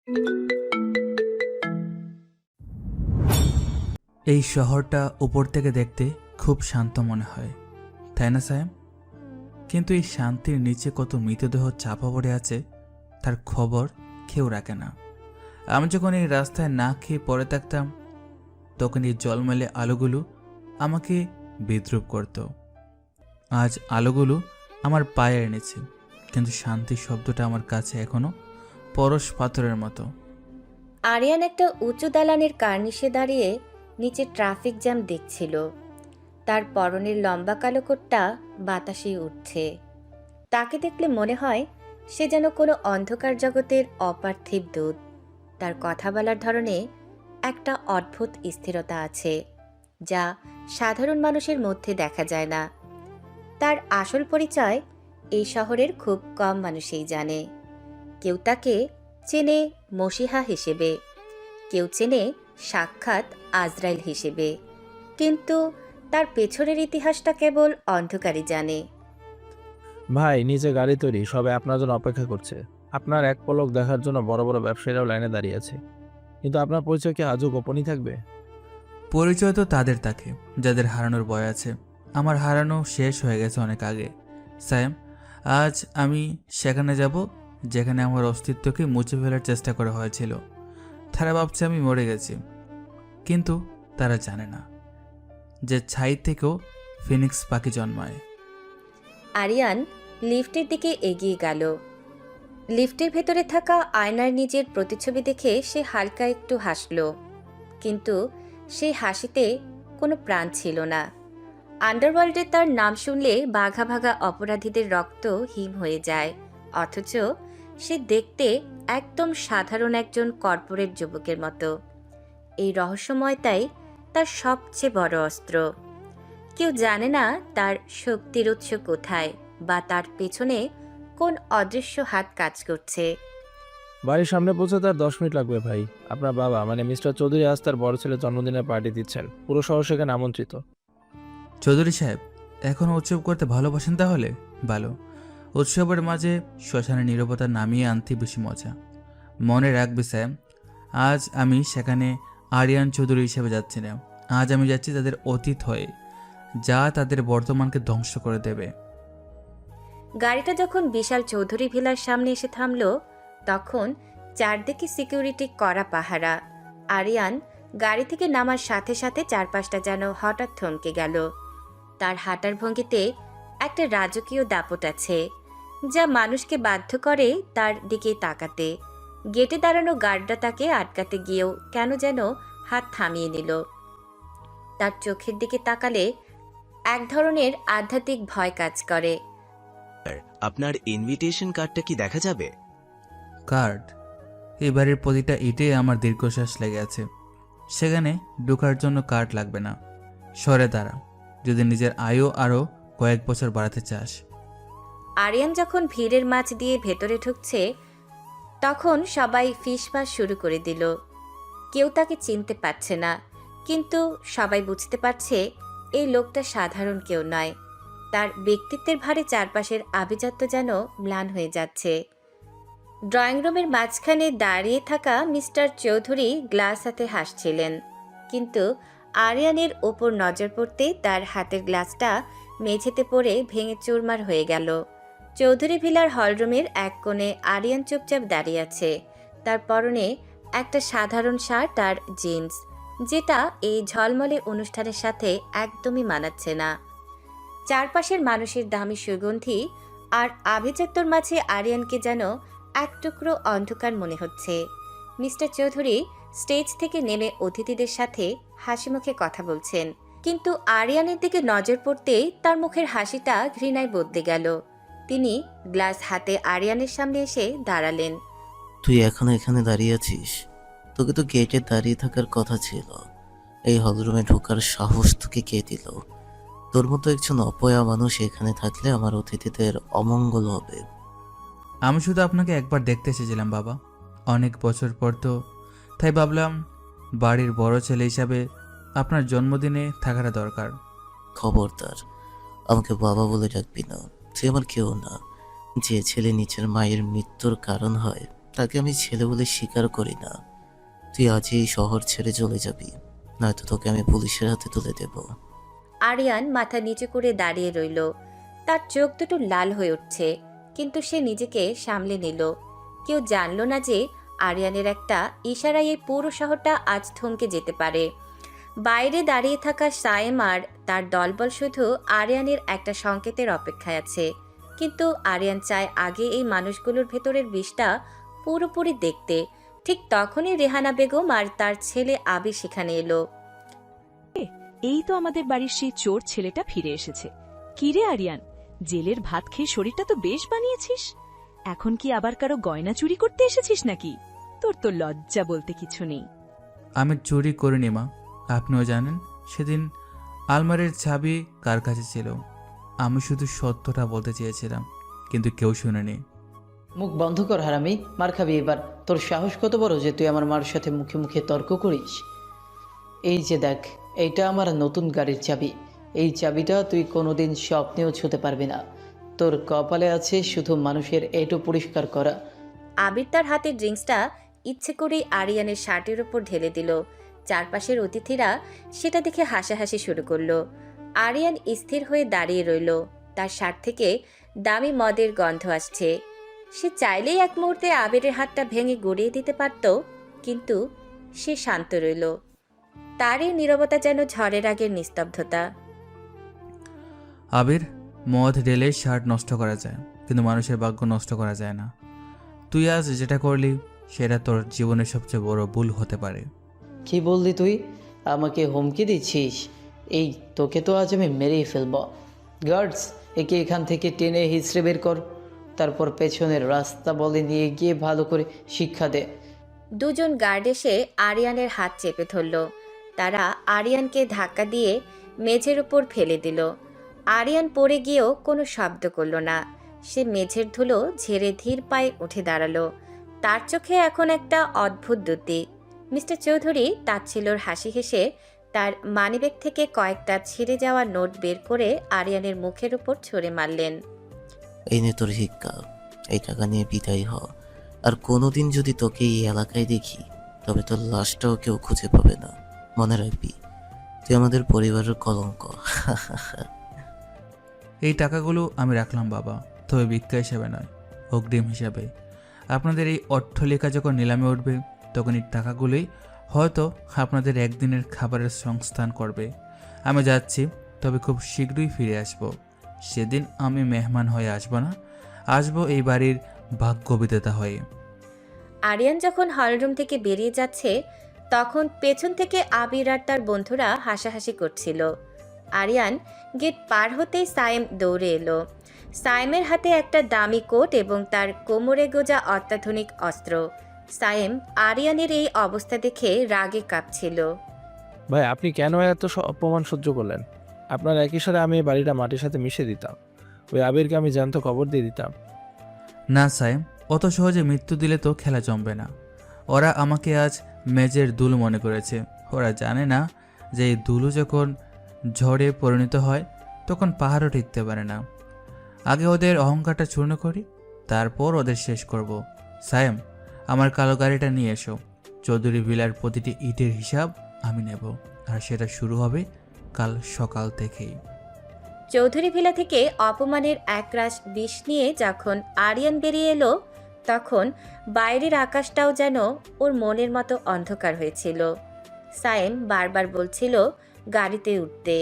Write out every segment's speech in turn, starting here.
এই শহরটা উপর থেকে দেখতে খুব শান্ত মনে হয়, তাই না সায়েম? কিন্তু এই শান্তির নিচে কত মৃতদেহ চাপা পড়ে আছে তার খবর কেউ রাখে না। আমি যখন এই রাস্তায় না খেয়ে পড়ে থাকতাম, তখন এই জলমেলে আলোগুলো আমাকে বিদ্রুপ করত। আজ আলোগুলো আমার পায়ে এনেছে, কিন্তু শান্তির শব্দটা আমার কাছে এখনো পরশ পাথরের মতো। আরিয়ান একটা উঁচু দালানের কার্নিশে দাঁড়িয়ে নিচে ট্রাফিক জ্যাম দেখছিল। তার পরনের লম্বা কালো কোটটা বাতাসে উঠছে। তাকে দেখলে মনে হয় সে যেন কোনো অন্ধকার জগতের অপার্থিব দূত। তার কথা বলার ধরনে একটা অদ্ভুত স্থিরতা আছে, যা সাধারণ মানুষের মধ্যে দেখা যায় না। তার আসল পরিচয় এই শহরের খুব কম মানুষই জানে। কেউ তাকে চেনে মসিহা হিসেবে, কেউ চেনে সাক্ষাৎ আজরাইল হিসেবে, কিন্তু তার পেছনের ইতিহাসটা কেবল অন্ধকারই জানে। ভাই, নিচে গাড়ি তৈরি, সবাই আপনার জন্য অপেক্ষা করছে। আপনার এক পলক দেখার জন্য বড় বড় ব্যবসায়ীরাও লাইনে দাঁড়িয়ে আছে। কিন্তু আপনার পরিচয় কি আজও গোপনই থাকবে? পরিচয় তো তাদের থাকে যাদের হারানোর ভয় আছে। আমার হারানো শেষ হয়ে গেছে অনেক আগে সায়েম। আজ আমি সেখানে যাব যেখানে আমার অস্তিত্বকে মুছে ফেলার চেষ্টা করা হয়েছিল। তারা ভাবছে আমি মরে গেছি, কিন্তু তারা জানে না যে ছাই থেকেও ফিনিক্স পাখি জন্মায়। আরিয়ান লিফটের দিকে এগিয়ে গেল। লিফটের ভেতরে থাকা আয়নার নিজের প্রতিচ্ছবি দেখে সে হালকা একটু হাসল, কিন্তু সেই হাসিতে কোনো প্রাণ ছিল না। আন্ডারওয়ার্ল্ডে তার নাম শুনলে বাঘা ভাগা অপরাধীদের রক্ত হিম হয়ে যায়, অথচ সে দেখতে একদম সাধারণ একজন কর্পোরেট যুবকের মতো। এই রহস্যময়তাই তার সবচেয়ে বড় অস্ত্র। কেউ জানে না তার শক্তির উৎস কোথায়, বা তার পেছনে কোন অদৃশ্য হাত কাজ করছে। বাড়ির সামনে পৌঁছে তার 10 মিনিট লাগবে ভাই। আপনার বাবা মানে মিস্টার চৌধুরী আজ তার বড় ছেলের জন্মদিনের পার্টি দিচ্ছেন। পুরো শহর সেখানে আমন্ত্রিত। চৌধুরী সাহেব এখনও উৎসব করতে ভালোবাসেন? তাহলে ভালো। উৎসবের মাঝে শ্মশানের নীরবতা নামিয়ে আনতে বেশি মজা। মনে রাখবে স্যাম, আজ আমি সেখানে আরিয়ান চৌধুরী হিসেবে যাচ্ছি না। আজ আমি যাচ্ছি তাদের অতীত হয়ে, যা তাদের বর্তমানকে ধ্বংস করে দেবে। গাড়িটা যখন বিশাল চৌধুরী ভিলার সামনে এসে থামল, তখন চারদিকে সিকিউরিটি করা পাহারা। আরিয়ান গাড়ি থেকে নামার সাথে সাথে চারপাশটা যেন হঠাৎ থমকে গেল। তার হাঁটার ভঙ্গিতে একটা রাজকীয় দাপট আছে, যা মানুষকে বাধ্য করে তার দিকে তাকাতে। গেটে দাঁড়ানো গার্ডরা তাকে আটকাতে গিয়েও কেন যেন হাত থামিয়ে নিল। তার চোখের দিকে তাকালে এক ধরনের আধ্যাত্মিক ভয় কাজ করে। আপনার ইনভিটেশন কার্ডটা কি দেখা যাবে? কার্ড? এবারের প্রতিটা ইটে আমার দীর্ঘশ্বাস লেগে আছে। সেখানে ঢোকার জন্য কার্ড লাগবে না। সরে দাঁড়া, যদি নিজের আয়ু আরও কয়েক বছর বাড়াতে চাস। আরিয়ান যখন ভিড়ের মাঝ দিয়ে ভেতরে ঢুকছে, তখন সবাই ফিসফাস শুরু করে দিল। কেউ তাকে চিনতে পারছে না, কিন্তু সবাই বুঝতে পারছে এই লোকটা সাধারণ কেউ নয়। তার ব্যক্তিত্বের ভারে চারপাশের আভিজাত্য যেন ম্লান হয়ে যাচ্ছে। ড্রয়িং রুমের মাঝখানে দাঁড়িয়ে থাকা মিস্টার চৌধুরী গ্লাস হাতে হাসছিলেন, কিন্তু আরিয়ানের ওপর নজর পড়তে তার হাতের গ্লাসটা মেঝেতে পড়ে ভেঙে চুরমার হয়ে গেল। চৌধুরী ভিলার হলরুমের এক কোণে আরিয়ান চুপচাপ দাঁড়িয়ে আছে। তার পরনে একটা সাধারণ শার্ট আর জিন্স, যেটা এই ঝলমলে অনুষ্ঠানের সাথে একদমই মানাচ্ছে না। চারপাশের মানুষের দামি সুগন্ধি আর আভিজাত্যর মাঝে আরিয়ানকে যেন এক টুকরো অন্ধকার মনে হচ্ছে। মিস্টার চৌধুরী স্টেজ থেকে নেমে অতিথিদের সাথে হাসি মুখে কথা বলছেন, কিন্তু আরিয়ানের দিকে নজর পড়তেই তার মুখের হাসিটা ঘৃণায় বদলে গেল। তিনি গ্লাস হাতে আরিয়ানের সামনে এসে দাঁড়ালেন। তুই এখনো এখানে দাঁড়িয়ে আছিস? তোকে তো গেটে দাঁড়িয়ে থাকার কথা ছিল। এই হলরুমে ঢোকার সাহস তোকে কে দিল? তোর মতো একজন অপয়া মানুষ এখানে থাকলে আমার অতিথিদের অমঙ্গল হবে। আমি শুধু আপনাকে একবার দেখতে এসেছিলাম বাবা, অনেক বছর পর তো, তাই ভাবলাম বাড়ির বড় ছেলে হিসাবে আপনার জন্মদিনে থাকাটা দরকার। খবরদার, আমাকে বাবা বলে ডাকবি না। তুই আমার কেউ না। যে ছেলে নিজের মায়ের মৃত্যুর কারণ হয়, তাকে আমি ছেলে বলে স্বীকার করি না। তুই আজই এই শহর ছেড়ে চলে যাবি, নয়তো তোকে আমি পুলিশের হাতে তুলে দেব। আরিয়ান মাথা নিচু করে দাঁড়িয়ে রইল। তার চোখ দুটো লাল হয়ে উঠছে, কিন্তু সে নিজেকে সামলে নিল। কেউ জানল না যে আরিয়ানের একটা ইশারায় এই পুরো শহরটা আজ থমকে যেতে পারে। বাইরে দাঁড়িয়ে থাকা সায়েম আর তার দলবল শুধু আরিয়ানের একটা সংকেতের অপেক্ষায় আছে। কিন্তু আরিয়ান চায় আগে এই মানুষগুলোর ভেতরের বিষটা পুরোপুরি দেখতে। ঠিক তখনই রেহানা বেগম আর তার ছেলে আবির সেখানে এলো। এই তো আমাদের বাড়ির সেই চোর ছেলেটা ফিরে এসেছে। কিরে আরিয়ান, জেলের ভাত খেয়ে শরীরটা তো বেশ বানিয়েছিস। এখন কি আবার কারো গয়না চুরি করতে এসেছিস নাকি? তোর তো লজ্জা বলতে কিছু নেই। আমি চুরি করিনি মা, আপনিও জানেন সেদিন আলমারির চাবি কার কাছে ছিল। আমি শুধু সত্যটা বলতে চেয়েছিলাম, কিন্তু কেউ শুনেনি। মুখ বন্ধ কর হারামি, মার খাবি এবার। তোর সাহস কত বড় যে তুই আমার মার সাথে মুখে মুখে তর্ক করিস? এই যে দেখ, এইটা আমার নতুন গাড়ির চাবি। এই চাবিটা তুই কোনোদিন স্বপ্নেও ছুঁতে পারবি না। তোর কপালে আছে শুধু মানুষের এঁটো পরিষ্কার করা। আবির তার হাতের ড্রিঙ্কসটা ইচ্ছে করেই আরিয়ানের শার্টের ওপর ঢেলে দিল। চারপাশের অতিথিরা সেটা দেখে হাসাহাসি শুরু করলো। আরিয়ান স্থির হয়ে দাঁড়িয়ে রইল। তার শার্ট থেকে দামি মদের গন্ধ আসছে। সে চাইলেই এক মুহূর্তে আবিরের হাতটা ভেঙে গড়িয়ে দিতে পারত, কিন্তু সে শান্ত রইল। তার এই নীরবতা যেন ঝড়ের আগের নিস্তব্ধতা। আবির, মদ ঢেলে শার্ট নষ্ট করা যায়, কিন্তু মানুষের ভাগ্য নষ্ট করা যায় না। তুই আজ যেটা করলি সেটা তোর জীবনের সবচেয়ে বড় ভুল হতে পারে। কি বললি তুই? আমাকে হুমকি দিচ্ছিস? এই তোকে তো আজ আমি মেরেই ফেলব। গার্ডস, একে এখান থেকে টেনে হিঁচড়ে বের কর, তারপর পেছনের রাস্তা বলে নিয়ে গিয়ে ভালো করে শিক্ষা দে। দুজন গার্ড এসে আরিয়ানের হাত চেপে ধরল। তারা আরিয়ানকে ধাক্কা দিয়ে মেঝের উপর ফেলে দিল। আরিয়ান পড়ে গিয়েও কোনো শব্দ করল না। সে মেঝের ধুলো ঝেড়ে ধীর পায়ে উঠে দাঁড়ালো। তার চোখে এখন একটা অদ্ভুত দ্যুতি। মিস্টার চৌধুরী তাচ্ছিল্যর হাসি হেসে তার মানিব্যাগ থেকে কয়েকটা ছিঁড়ে যাওয়া নোট বের করে আরিয়ানের মুখের উপর ছুঁড়ে মারলেন। এই নে তোর ভিক্ষা, এই টাকা নিয়ে বিদায় হ। আর কোনোদিন যদি তোকে এই এলাকায় দেখি, তবে তোর লাশটাও কেউ খুঁজে পাবে না। মনে রাখবি, তুই আমাদের পরিবারের কলঙ্ক। এই টাকাগুলো আমি রাখলাম বাবা, তবে ভিক্ষা হিসাবে নয়, অগ্রিম হিসাবে। আপনাদের এই অট্টালিকা যখন নিলামে উঠবে, তখন এই টাকাগুলোই হয়তো আপনাদের একদিনের খাবারের সংস্থান করবে। আমি যাচ্ছি, তবে খুব শীঘ্রই ফিরে আসব। সেদিন আমি মেহমান হয়ে আসব না, আসবো এই বাড়ির ভাগ্য বিধাতা হয়ে। আরিয়ান যখন হলরুম থেকে বেরিয়ে যাচ্ছে, তখন পেছন থেকে আবির আর তার বন্ধুরা হাসাহাসি করছিল। আরিয়ান গেট পার হতেই সায়েম দৌড়ে এলো। সায়েমের হাতে একটা দামি কোট এবং তার কোমরে গোজা অত্যাধুনিক অস্ত্র। সায়েম আরিয়ানের এই অবস্থা দেখে রাগে কাঁপছিল। ভাই, আপনি কেন এত অপমান সহ্য করলেন? আপনার একই সাথে আমি এই বাড়িটা মাটির সাথে মিশে দিতাম। ওই আবিরকে আমি জ্যান্ত কবর দিয়ে দিতাম। না সায়েম, অত সহজে মৃত্যু দিলে তো খেলা জমবে না। ওরা আমাকে আজ মেজের দুলু মনে করেছে। ওরা জানে না যে এই দুলু যখন ঝড়ে পরিণত হয়, তখন পাহাড়ও টিকতে পারে না। আগে ওদের অহংকারটা চূর্ণ করি, তারপর ওদের শেষ করব। সায়েম, আমার কালো গাড়িটা নিয়ে এসো। চৌধুরী ভিলার প্রতিটি ইটের হিসাব আমি নেব, আর সেটা শুরু হবে কাল সকাল থেকেই। চৌধুরী ভিলা থেকে অপমানের একরাশ বিষ নিয়ে যখন আরিয়ান বেরিয়ে এলো, তখন বাইরের আকাশটাও যেন ওর মনের মতো অন্ধকার হয়েছিল। সায়েম বারবার বলছিল গাড়িতে উঠতে,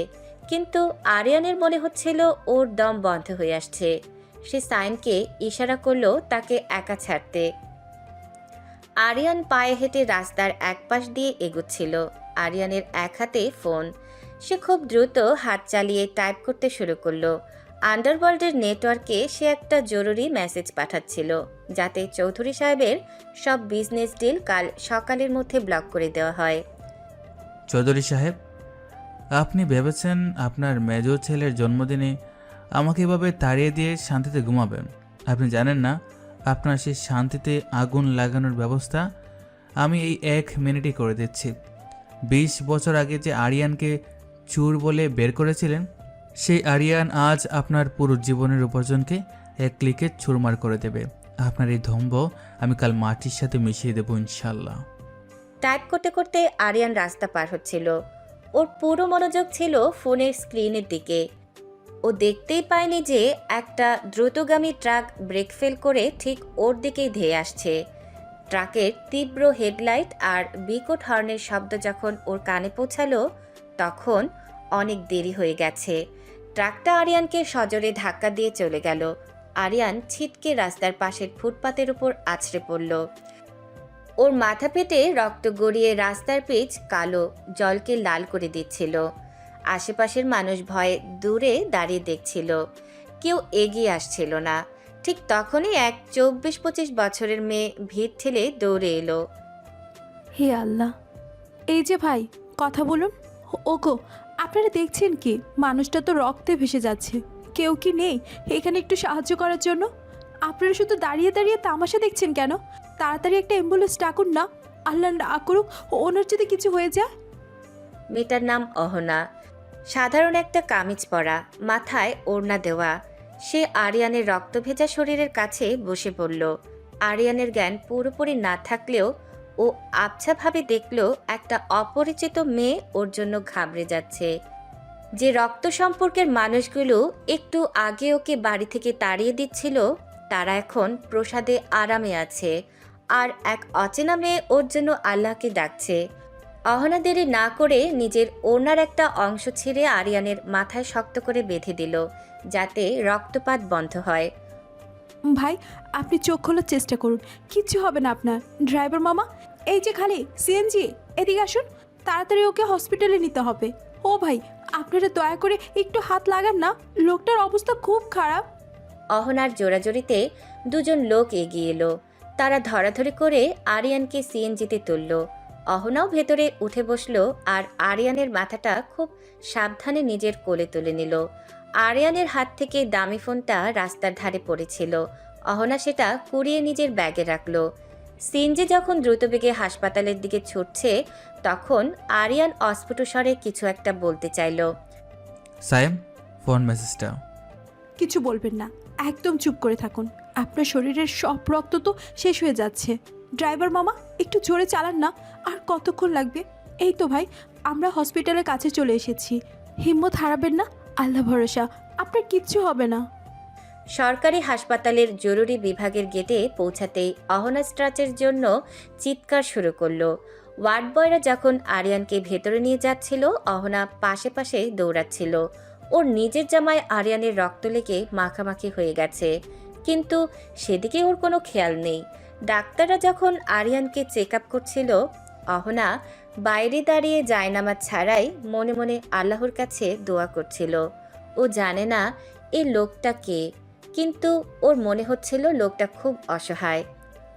কিন্তু আরিয়ানের মনে হচ্ছিল ওর দম বন্ধ হয়ে আসছে। সে সায়েমকে ইশারা করলো তাকে একা ছাড়তে। আরিয়ান পায়ে হেঁটে রাস্তার একপাশ দিয়ে এগোচ্ছিল। আরিয়ানের এক হাতে ফোন। সে খুব দ্রুত হাত চালিয়ে টাইপ করতে শুরু করলো। আন্ডারওয়ার্ল্ডের নেটওয়ার্কে সে একটা জরুরি মেসেজ পাঠাচ্ছিল, যাতে চৌধুরী সাহেবের সব বিজনেস ডিল কাল সকালের মধ্যে ব্লক করে দেওয়া হয়। চৌধুরী সাহেব, আপনি ভেবেছেন আপনার মেজো ছেলের জন্মদিনে আমাকে এভাবে তাড়িয়ে দিয়ে শান্তিতে ঘুমাবেন? আপনি জানেন না, আপনার সেই শান্তিতে আগুন লাগানোর ব্যবস্থা আমি এই 1 মিনিটে করে দিচ্ছি। 20 বছর আগে যে আরিয়ানকে চুর বলে বের করেছিলেন, সেই আরিয়ান আজ আপনার পুরো জীবনের উপার্জনকে এক ক্লিকে চুরমার করে দেবে। আপনার এই ধম্ব আমি কাল মাটির সাথে মিশিয়ে দেবো ইনশাল্লাহ। টাইপ করতে করতে আরিয়ান রাস্তা পার হচ্ছিল। ওর পুরো মনোযোগ ছিল ফোনের স্ক্রিনের দিকে। ও দেখতেই পায়নি যে একটা দ্রুতগামী ট্রাক ব্রেক ফেল করে ঠিক ওর দিকেই ধেয়ে আসছে। ট্রাকের তীব্র হেডলাইট আর বিকট হর্নের শব্দ যখন ওর কানে পৌঁছালো তখন অনেক দেরি হয়ে গেছে। ট্রাকটা আরিয়ানকে সজোরে ধাক্কা দিয়ে চলে গেল। আরিয়ান ছিটকে রাস্তার পাশের ফুটপাতের উপর আছড়ে পড়ল। ওর মাথা ফেটে রক্ত গড়িয়ে রাস্তার পিচ কালো জলকে লাল করে দিচ্ছিল। আশেপাশের মানুষ ভয়ে দূরে দাঁড়িয়ে দেখছিল, কেউ এগিয়ে আসছিল না। ঠিক তখনই এক 24-25 বছরের মেয়ে ভিড় ঠেলে দৌড়ে এলো। হে আল্লাহ, এই যে ভাই, কথা বলুন। ওগো, আপনারা দেখছেন কি? মানুষটা তো রক্তে ভেসে যাচ্ছে। কেউ কি নেই এখানে একটু সাহায্য করার জন্য? আপনারা শুধু দাঁড়িয়ে দাঁড়িয়ে তামাশা দেখছেন কেন? তাড়াতাড়ি একটা অ্যাম্বুলেন্স ডাকুন না। আল্লাহ না করুক ওনার যদি কিছু হয়ে যায়। মেয়েটার নাম অহনা। সাধারণ একটা কামিজ পরা, মাথায় ওড়না দেওয়া। সে আরিয়ানের রক্ত ভেজা শরীরের কাছে বসে পড়ল। আরিয়ানের জ্ঞান পুরোপুরি না থাকলেও ও আবছাভাবে দেখল একটা অপরিচিত মেয়ে ওর জন্য ঘাবড়ে যাচ্ছে। যে রক্ত সম্পর্কের মানুষগুলো একটু আগে ওকে বাড়ি থেকে তাড়িয়ে দিচ্ছিল তারা এখন প্রসাদে আরামে আছে, আর এক অচেনা মেয়ে ওর জন্য আল্লাহকে ডাকছে। অহনা দেরি না করে নিজের ওড়নার একটা অংশ ছিঁড়ে আরিয়ানের মাথায় শক্ত করে বেঁধে দিল যাতে রক্তপাত বন্ধ হয়। ভাই, আপনি চোখ খোলার চেষ্টা করুন, কিচ্ছু হবে না আপনার। ড্রাইভার মামা, এই যে খালি সিএনজি, এদিকে আসুন। তাড়াতাড়ি ওকে হসপিটালে নিতে হবে। ও ভাই, আপনারা দয়া করে একটু হাত লাগান না, লোকটার অবস্থা খুব খারাপ। অহনার জোরাজোরিতে দুজন লোক এগিয়ে এলো। তারা ধরাধরি করে আরিয়ানকে সিএনজিতে তুলল। অহনাও ভেতরে উঠে বসলো আর আরিয়ানের মাথাটা খুব সাবধানে নিজের কোলে তুলে নিল। আরিয়ানের হাত থেকে দামি ফোনটা রাস্তার ধারে পড়েছিল। অহনা সেটা কুড়িয়ে নিজের ব্যাগে রাখলো। সিএনজি যখন দ্রুতবেগে হাসপাতালের দিকে ছুটছে তখন আরিয়ান অস্ফুট স্বরে কিছু একটা বলতে চাইল। সায়েম, ফোন মেসেজটা। কিছু বলবেন না, একদম চুপ করে থাকুন। আপনার শরীরের সব রক্ত তো শেষ হয়ে যাচ্ছে। ড্রাইভার মামা, একটু জোরে চালান না। আর কতক্ষণ লাগবে? এই তো ভাই, আমরা হসপিটালের কাছে চলে এসেছি। হিম্মত হারাবেন না, আল্লাহ ভরসা, আপনার কিচ্ছু হবে না। সরকারি হাসপাতালের জরুরি বিভাগের গেটে পৌঁছাতেই অহনা স্ট্রাচের জন্য চিৎকার শুরু করলো। ওয়ার্ড বয়রা যখন আরিয়ানকে ভেতরে নিয়ে যাচ্ছিল অহনা পাশে পাশে দৌড়াচ্ছিল। ওর নিজের জামায় আরিয়ানের রক্ত লেগে মাখামাখি হয়ে গেছে, কিন্তু সেদিকে ওর কোনো খেয়াল নেই। ডাক্তাররা যখন আরিয়ানকে চেক আপ করছিল অহনা বাইরে দাঁড়িয়ে জায়নামাজ ছাড়াই মনে মনে আল্লাহর কাছে দোয়া করছিল। ও জানে না এই লোকটা কে, কিন্তু ওর মনে হচ্ছিল লোকটা খুব অসহায়।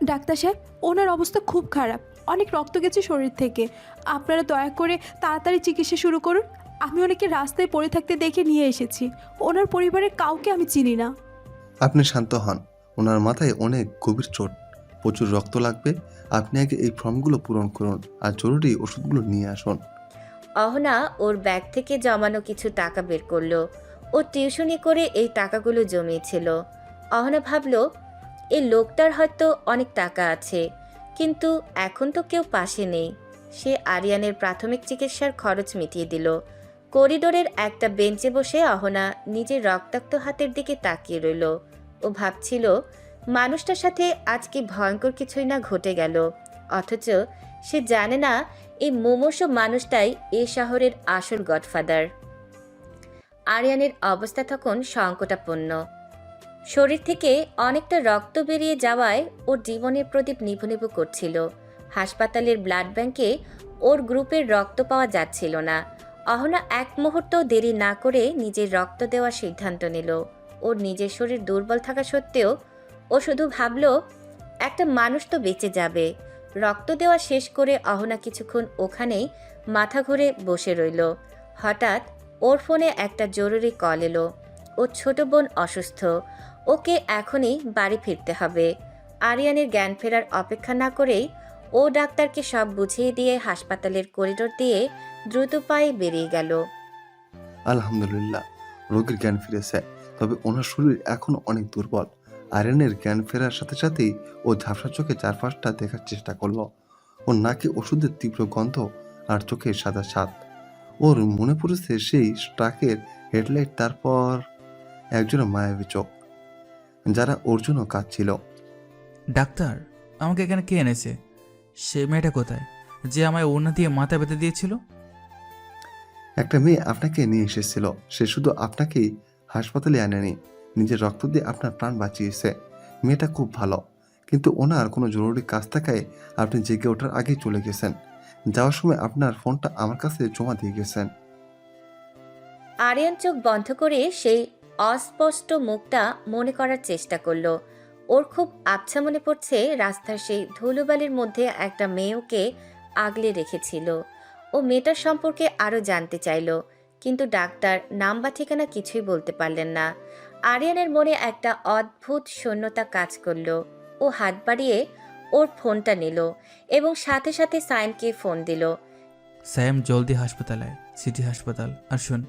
ডাক্তার সাহেব, ওনার অবস্থা খুব খারাপ, অনেক রক্ত গেছে শরীর থেকে। আপনারা দয়া করে তাড়াতাড়ি চিকিৎসা শুরু করুন। আমি ওনাকে রাস্তায় পড়ে থাকতে দেখে নিয়ে এসেছি। ওনার পরিবারের কাউকে আমি চিনি না। আপনি শান্ত হন, ওনার মাথায় অনেক গভীর চোট, প্রচুর রক্ত লাগবে। আপনি আগে এই ফর্মগুলো পূরণ করুন আর জরুরি ওষুধগুলো নিয়ে আসুন। অহনা ওর ব্যাগ থেকে জমানো কিছু টাকা বের করলো। ও টিউশনি করে এই টাকাগুলো জমিয়েছিল। অহনা ভাবলো এই লোকটার হয়তো অনেক টাকা আছে, কিন্তু এখন তো কেউ পাশে নেই। সে আরিয়ানের প্রাথমিক চিকিৎসার খরচ মিটিয়ে দিল। করিডোরের একটা বেঞ্চে বসে অহনা নিজের রক্তাক্ত হাতের দিকে তাকিয়ে রইল। ও ভাবছিল মানুষটার সাথে আজকে ভয়ঙ্কর কিছুই না ঘটে গেল, অথচ সে জানে না এই মুমূর্ষু মানুষটাই এ শহরের আসল গডফাদার। আরিয়ানের অবস্থা তখন সংকটাপন্ন। শরীর থেকে অনেকটা রক্ত বেরিয়ে যাওয়ায় ওর জীবনের প্রদীপ নিভু নিভু করছিল। হাসপাতালের ব্লাড ব্যাংকে ওর গ্রুপের রক্ত পাওয়া যাচ্ছিল না। অহনা এক মুহূর্ত দেরি না করে নিজের রক্ত দেওয়ার সিদ্ধান্ত নিল। ওর নিজের শরীর দুর্বল থাকা সত্ত্বেও ও শুধু ভাবল একটা মানুষ তো বেঁচে যাবে। রক্ত দেওয়া শেষ করে অহনা কিছুক্ষণ ওখানেই মাথা ঘুরে বসে রইল। হঠাৎ ওর ফোনে একটা জরুরি কল এলো। ওর ছোট বোন অসুস্থ, ওকে এখনই বাড়ি ফিরতে হবে। আরিয়ানের জ্ঞান ফেরার অপেক্ষা না করেই ও ডাক্তারকে সব বুঝিয়ে দিয়ে হাসপাতালের করিডোর দিয়ে দ্রুত পায়ে বেরিয়ে গেল। আলহামদুলিল্লাহ, রোগীর জ্ঞান ফিরেছে, তবে ওনার শরীর এখনো অনেক দুর্বল। আরিয়ানের জ্ঞান ফেরার সাথে সাথেই ও ঝাপসা চোখে চারপাশটা দেখার চেষ্টা করলো। ওর নাকে ওষুধের তীব্র গন্ধ আর চোখের সাদা স্বাদ। ওর মনে পড়েছে সেই ট্রাকের হেডলাইট, তারপর একজন মায়াবী চোখ যারা ওর জন্য কাঁদছিল। ডাক্তার, আমাকে এখানে কে এনেছে? সে মেয়েটা কোথায় যে আমায় ওড়না দিয়ে মাথা বেঁধে দিয়েছিল? একটা মেয়ে আপনাকে নিয়ে এসেছিল। সে শুধু আপনাকেই হাসপাতালে আনেনি, নিজের রক্ত দিয়ে আপনার প্রাণ বাঁচিয়েছে। মেয়েটা খুব ভালো, কিন্তু ওনার কোনো জরুরি কাজ থাকায় আপনি জেগে ওঠার আগেই চলে গেছেন। যাওয়ার সময় আপনার ফোনটা আমার কাছে জমা দিয়ে গেছেন। আরিয়ান চোখ বন্ধ করে সেই অস্পষ্ট মুখটা মনে করার চেষ্টা করলো। ওর খুব আবছা মনে পড়ছে রাস্তার সেই ধুলোবালির মধ্যে একটা মেয়ে ওকে আগলে রেখেছিল। ও মেয়েটার সম্পর্কে আরও জানতে চাইলো, কিন্তু ডাক্তার নাম বা ঠিকানা কিছুই বলতে পারলেন না। আরিয়ানের মনে একটা অদ্ভুত শূন্যতা কাজ করলো। ও হাত বাড়িয়ে ওর ফোনটা নিল এবং সাথে সাথে সায়েমকে ফোন দিল। স্যাম, জলদি হাসপাতালে আয়, সিটি হাসপাতাল। আর শোন,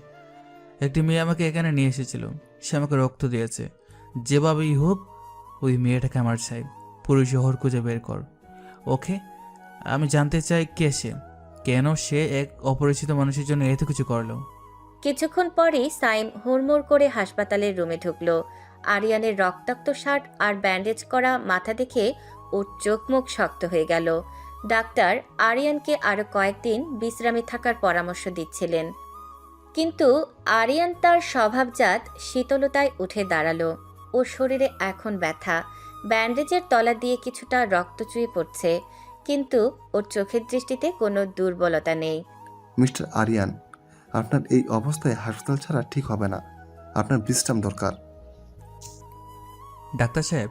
একটি মেয়ে আমাকে এখানে নিয়ে এসেছিল। সে আমাকে রক্ত দিয়েছে। যেভাবেই হোক ওই মেয়েটাকে আমার চাই। পুরো শহর খুঁজে বের কর। ওকে, আমি জানতে চাই কে সে, কেন সে এক অপরিচিত মানুষের জন্য এত কিছু করলো। কিছুক্ষণ পরেই সাইম হুড়মুড় করে হাসপাতালের রুমে ঢুকলো। আরিয়ানের রক্তাক্ত শার্ট আর ব্যান্ডেজ করা মাথা দেখে ওর চোখ মুখ শক্ত হয়ে গেল। ডাক্তার আরিয়ানকে আরও কয়েকদিন বিশ্রামে থাকার পরামর্শ দিচ্ছিলেন, কিন্তু আরিয়ান তার স্বভাবজাত শীতলতায় উঠে দাঁড়ালো। ওর শরীরে এখন ব্যথা, ব্যান্ডেজের তলা দিয়ে কিছুটা রক্ত চুয়ে পড়ছে, কিন্তু ওর চোখের দৃষ্টিতে কোনো দুর্বলতা নেই। মিস্টার আরিয়ান, আপনার এই অবস্থায় হাসপাতাল ছাড়া ঠিক হবে না। আপনার বিশ্রাম দরকার। ডাক্তার সাহেব,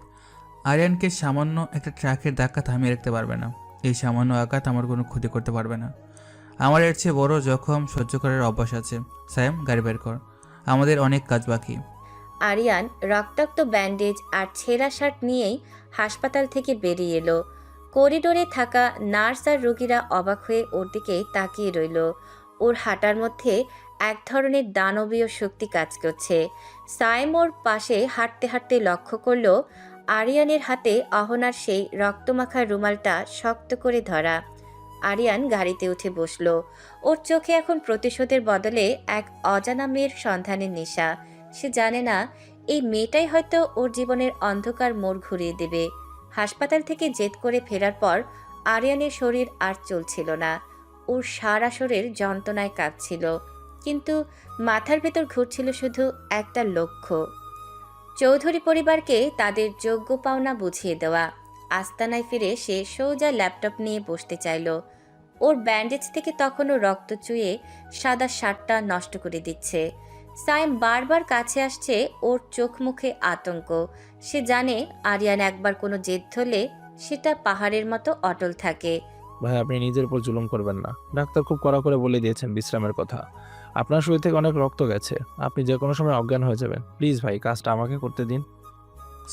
আরিয়ানকে সামান্য একটা ট্রাকের ধাক্কা থামিয়ে রাখতে পারবে না। এই সামান্য আঘাত আমার কোনো ক্ষতি করতে পারবে না। আমার এর চেয়ে বড় জখম সহ্য করার অভ্যাস আছে। স্যাম, গাড়ি বের কর, আমাদের অনেক কাজ বাকি। আরিয়ান রক্তাক্ত ব্যান্ডেজ আর ছেঁড়া শার্ট নিয়েই হাসপাতাল থেকে বেরিয়ে এলো। করিডোরে থাকা নার্স আর রোগীরা অবাক হয়ে ওর দিকে তাকিয়ে রইল। ওর হাঁটার মধ্যে এক ধরনের দানবীয় শক্তি কাজ করছে। সাইম ওর পাশে হাঁটতে হাঁটতে লক্ষ্য করল আরিয়ানের হাতে অহনার সেই রক্তমাখা রুমালটা শক্ত করে ধরা। আরিয়ান গাড়িতে উঠে বসল। ওর চোখে এখন প্রতিশোধের বদলে এক অজানা মেয়ের সন্ধানের নেশা। সে জানে না এই মেয়েটাই হয়তো ওর জীবনের অন্ধকার মোড় ঘুরিয়ে দেবে। হাসপাতাল থেকে জেদ করে ফেরার পর আরিয়ানের শরীর আর চলছিল না। ওর সারা শরীর যন্ত্রণায় কাঁপছিল, কিন্তু মাথার ভেতর ঘুরছিল শুধু একটা লক্ষ্য, চৌধুরী পরিবারকে তাদের যোগ্য পাওনা বুঝিয়ে দেওয়া। আস্তানায় ফিরে সে সোজা ল্যাপটপ নিয়ে বসতে চাইল। ওর ব্যান্ডেজ থেকে তখনও রক্ত চুয়ে সাদা শার্টটা নষ্ট করে দিচ্ছে। সাইম বারবার কাছে আসছে। ওর চোখ মুখে আতঙ্ক। সে জানে আরিয়ান একবার কোনো জেদ ধরলে সেটা পাহাড়ের মতো অটল থাকে। ভাই, আপনি নিজের উপর জুলুম করবেন না। ডাক্তার খুব কড়া করে বলে দিয়েছেন বিশ্রামের কথা। আপনার শরীর থেকে অনেক রক্ত গেছে, আপনি যে কোনো সময় অজ্ঞান হয়ে যাবেন। প্লিজ ভাই, কাজটা আমাকে করতে দিন।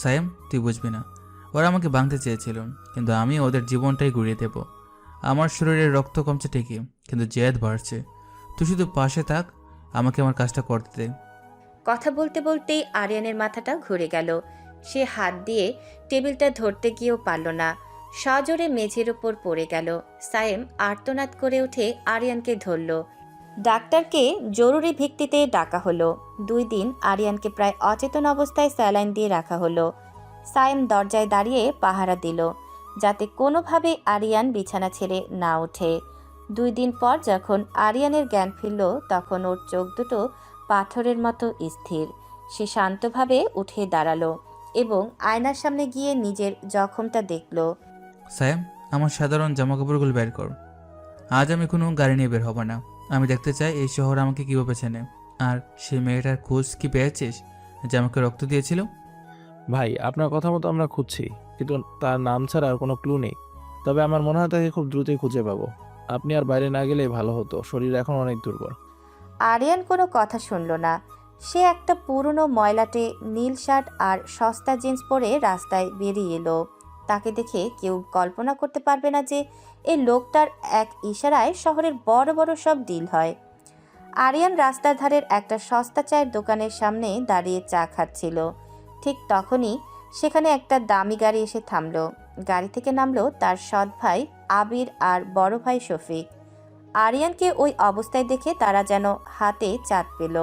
সাইম, তুই বুঝবি না। ওরা আমাকে ভাঙতে চেয়েছিল, কিন্তু আমি ওদের জীবনটাই ঘুরিয়ে দেব। আমার শরীরে রক্ত কমছে ঠিকই, কিন্তু জেদ বাড়ছে। তুই শুধু পাশে থাক, আমাকে আমার কাজটা করতে দে। কথা বলতে বলতেই আরিয়ানের মাথাটা ঘুরে গেল। সে হাত দিয়ে টেবিলটা ধরতে গিয়েও পারল না, সজোরে মেঝের ওপর পড়ে গেল। সাইম আর্তনাদ করে উঠে আরিয়ানকে ধরল। ডাক্তারকে জরুরি ভিত্তিতে ডাকা হলো। 2 দিন আরিয়ানকে প্রায় অচেতন অবস্থায় স্যালাইন দিয়ে রাখা হলো। সাইম দরজায় দাঁড়িয়ে পাহারা দিল, যাতে কোনোভাবে আরিয়ান বিছানা ছেড়ে না ওঠে। 2 দিন পর যখন আরিয়ানের জ্ঞান ফিরল, তখন ওর চোখ দুটো পাথরের মতো স্থির। সে শান্তভাবে উঠে দাঁড়ালো এবং আয়নার সামনে গিয়ে নিজের জখমটা দেখল। সাইম, আমার সাধারণ জামাকাপড়গুলো বের কর। আজ আমি কোনো গাড়ি নিয়ে বের হব না। আমি দেখতে চাই এই শহর আমাকে কীভাবে চেনে। আর সেই মেয়েটার খোঁজ কি পেয়েছিস যে আমাকে রক্ত দিয়েছিল? ভাই, আপনার কথা মতো আমরা খুঁজছি, কিন্তু তার নাম ছাড়া আর কোনো ক্লু নেই। তবে আমার মনে হয় তাকে খুব দ্রুতই খুঁজে পাবো। আপনি আর বাইরে না গেলেই ভালো হতো, শরীর এখন অনেক দুর্বল। আরিয়ান কোনো কথা শুনল না। সে একটা পুরনো ময়লাটে নীল শার্ট আর সস্তা জিন্স পরে রাস্তায় বেরিয়ে এলো। তাকে দেখে কেউ কল্পনা করতে পারবে না যে এই লোকটার এক ইশারায় শহরের বড় বড় সব ডিল হয়। আরিয়ান রাস্তার ধারের একটা সস্তা চায়ের দোকানের সামনে দাঁড়িয়ে চা খাচ্ছিল। ঠিক তখনই সেখানে একটা দামি গাড়ি এসে থামলো। গাড়ি থেকে নামলো তার সৎ ভাই আবির আর বড় ভাই শফিক। আরিয়ানকে ওই অবস্থায় দেখে তারা যেন হাতে চাঁদ পেল।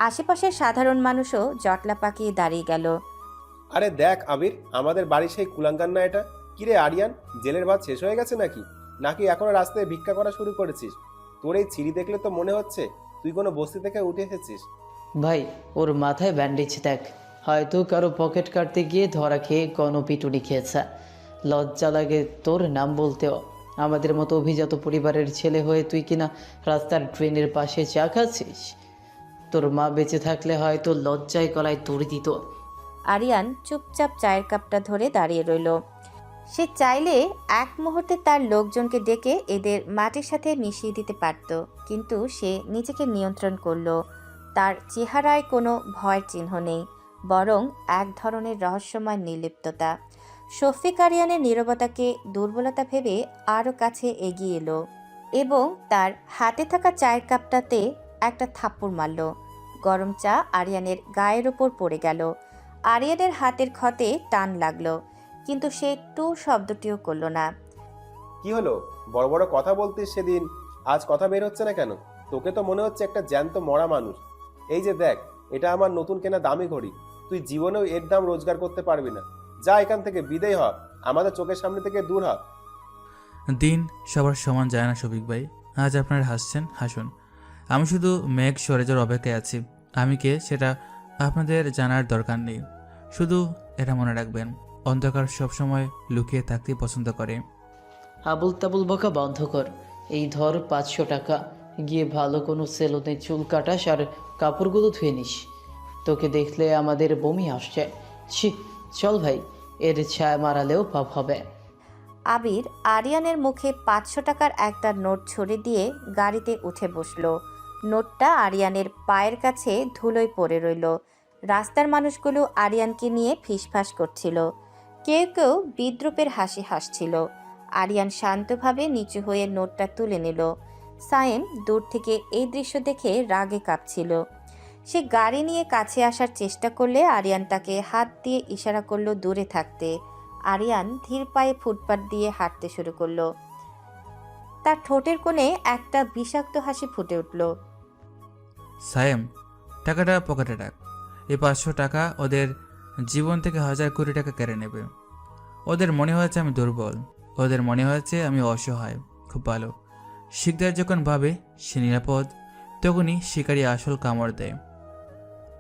আশেপাশের সাধারণ মানুষও জটলা পাকিয়ে দাঁড়িয়ে গেল। আরে দেখ আবির, আমাদের বাড়ির সেই কুলাঙ্গার না এটা? কিরে আরিয়ান, জেলের ভাত শেষ হয়ে গেছে নাকি? নাকি এখনো রাস্তায় ভিক্ষা করা শুরু করেছিস? তোর এই ছিঁড়ি দেখলে তো মনে হচ্ছে তুই কোনো বস্তি থেকে উঠে এসেছিস। ভাই, ওর মাথায় ব্যান্ডেজ দেখ। হয়তো কারো পকেট কাটতে গিয়ে ধরা খেয়ে গণপিটুনি খেয়েছে। লজ্জা লাগে তোর নাম বলতেও। আমাদের মতো অভিজাত পরিবারের ছেলে হয়ে তুই কিনা রাস্তার ট্রেনের পাশে চা খাচ্ছিস। তোর মা বেঁচে থাকলে হয়তো লজ্জায় গলায় দড়ি দিত। আরিয়ান চুপচাপ চায়ের কাপটা ধরে দাঁড়িয়ে রইল। সে চাইলে এক মুহূর্তে তার লোকজনকে ডেকে এদের মাটির সাথে মিশিয়ে দিতে পারত, কিন্তু সে নিজেকে নিয়ন্ত্রণ করল। তার চেহারায় কোনো ভয়ের চিহ্ন নেই, বরং এক ধরনের রহস্যময় নির্লিপ্ততা। শফিক আরিয়ানের নীরবতাকে দুর্বলতা ভেবে আরও কাছে এগিয়ে এলো এবং তার হাতে থাকা চায়ের কাপটাতে একটা থাপ্পড় মারল। গরম চা আরিয়ানের গায়ের ওপর পড়ে গেল। আরিয়ানের হাতের ক্ষতে টান লাগলো, কিন্তু সে টু শব্দটিও করল না। কি হলো? বড় বড় কথা বলতিস সেদিন, আজ কথা বের হচ্ছে না কেন? তোকে তো মনে হচ্ছে একটা জ্যান্ত মরা মানুষ। এই যে দেখ, এটা আমার নতুন কেনা দামি ঘড়ি। তুই জীবনেও এর দাম রোজগার করতে পারবি না। যা এখান থেকে বিদেয় হ, আমাদের চোখের সামনে থেকে দূর হ। দিন সবার সমান যায় না শফিক ভাই। আজ আপনারা হাসছেন, হাসুন। আমি শুধু মেঘ সরে যাওয়ার অপেক্ষায় আছি। আমি কে সেটা আপনাদের জানার দরকার নেই। শুধু এটা মনে রাখবেন, অন্ধকার সবসময় লুকিয়ে থাকতে পছন্দ করে। আবুল তাবুল বকা বন্ধ কর। এই ধর 500 টাকা, গিয়ে ভালো কোনো সেলুনে চুল কাটাস আর কাপড়গুলো ধুয়ে নিস। তোকে দেখলে আমাদের বমি আসছে। ছি, চল ভাই, এর ছায়া মারালেও পাপ হবে। আবির আরিয়ানের মুখে 500 টাকার একটা নোট ছড়ে দিয়ে গাড়িতে উঠে বসল। নোটটা আরিয়ানের পায়ের কাছে ধুলোয় পড়ে রইল। রাস্তার মানুষগুলো আরিয়ানকে নিয়ে ফিসফাস করছিল, কেউ কেউ বিদ্রূপের হাসি হাসছিল। আরিয়ান শান্তভাবে নিচু হয়ে নোটটা তুলে নিল। সায়েম দূর থেকে এই দৃশ্য দেখে রাগে কাঁপছিল। সে গাড়ি নিয়ে কাছে আসার চেষ্টা করলে আরিয়ান তাকে হাত দিয়ে ইশারা করলো দূরে থাকতে। আরিয়ান ধীর পায়ে ফুটপাত দিয়ে হাঁটতে শুরু করলো। তার ঠোঁটের কোণে একটা বিষাক্ত হাসি ফুটে উঠল। সায়েম, টাকাটা পকেটে রাখ। এই 500 টাকা ওদের জীবন থেকে 1000 কোটি টাকা কেড়ে নেবে। ওদের মনে হয়েছে আমি দুর্বল, ওদের মনে হয়েছে আমি অসহায়। খুব ভালো। শিকদার যখন ভাবে সে নিরাপদ, তখনই শিকারী আসল কামড় দেয়।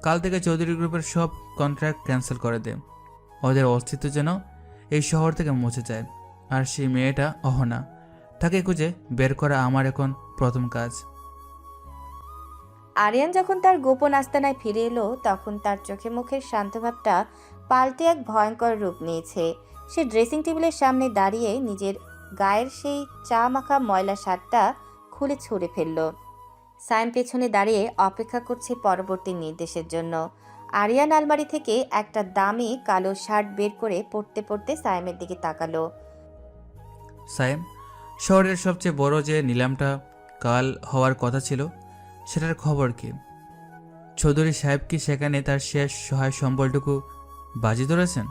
কাল থেকে চৌধুরী গ্রুপের সব কন্ট্রাক্ট ক্যান্সেল করে দেয়। ওদের অস্তিত্ব যেন এই শহর থেকে মুছে যায়। আর সেই মেয়েটা অহনা, তাকে খুঁজে বের করা আমার এখন প্রথম কাজ। আরিয়ান যখন তার গোপন আস্তানায় ফিরে এলো, তখন তার চোখে মুখের শান্তভাবটা পাল্টে এক ভয়ঙ্কর রূপ নিয়েছে। সে ড্রেসিং টেবিলের সামনে দাঁড়িয়ে নিজের গায়ের সেই চা মাখা ময়লা শার্টটা খুলে ছুঁড়ে ফেলল। সায়েম পেছনে দাঁড়িয়ে অপেক্ষা করছে পরবর্তী নির্দেশের জন্য। আরিয়ান আলমারি থেকে একটা দামি কালো শার্ট বের করে পরতে পরতে সায়েমের দিকে তাকালো। সায়েম, শহরের সবচেয়ে বড় যে নিলামটা কাল হওয়ার কথা ছিল, সেটার খবর কি? চৌধুরী সাহেব কি সেখানে তার শেষ সহায় সম্বলটুকু বাজি ধরেছেন?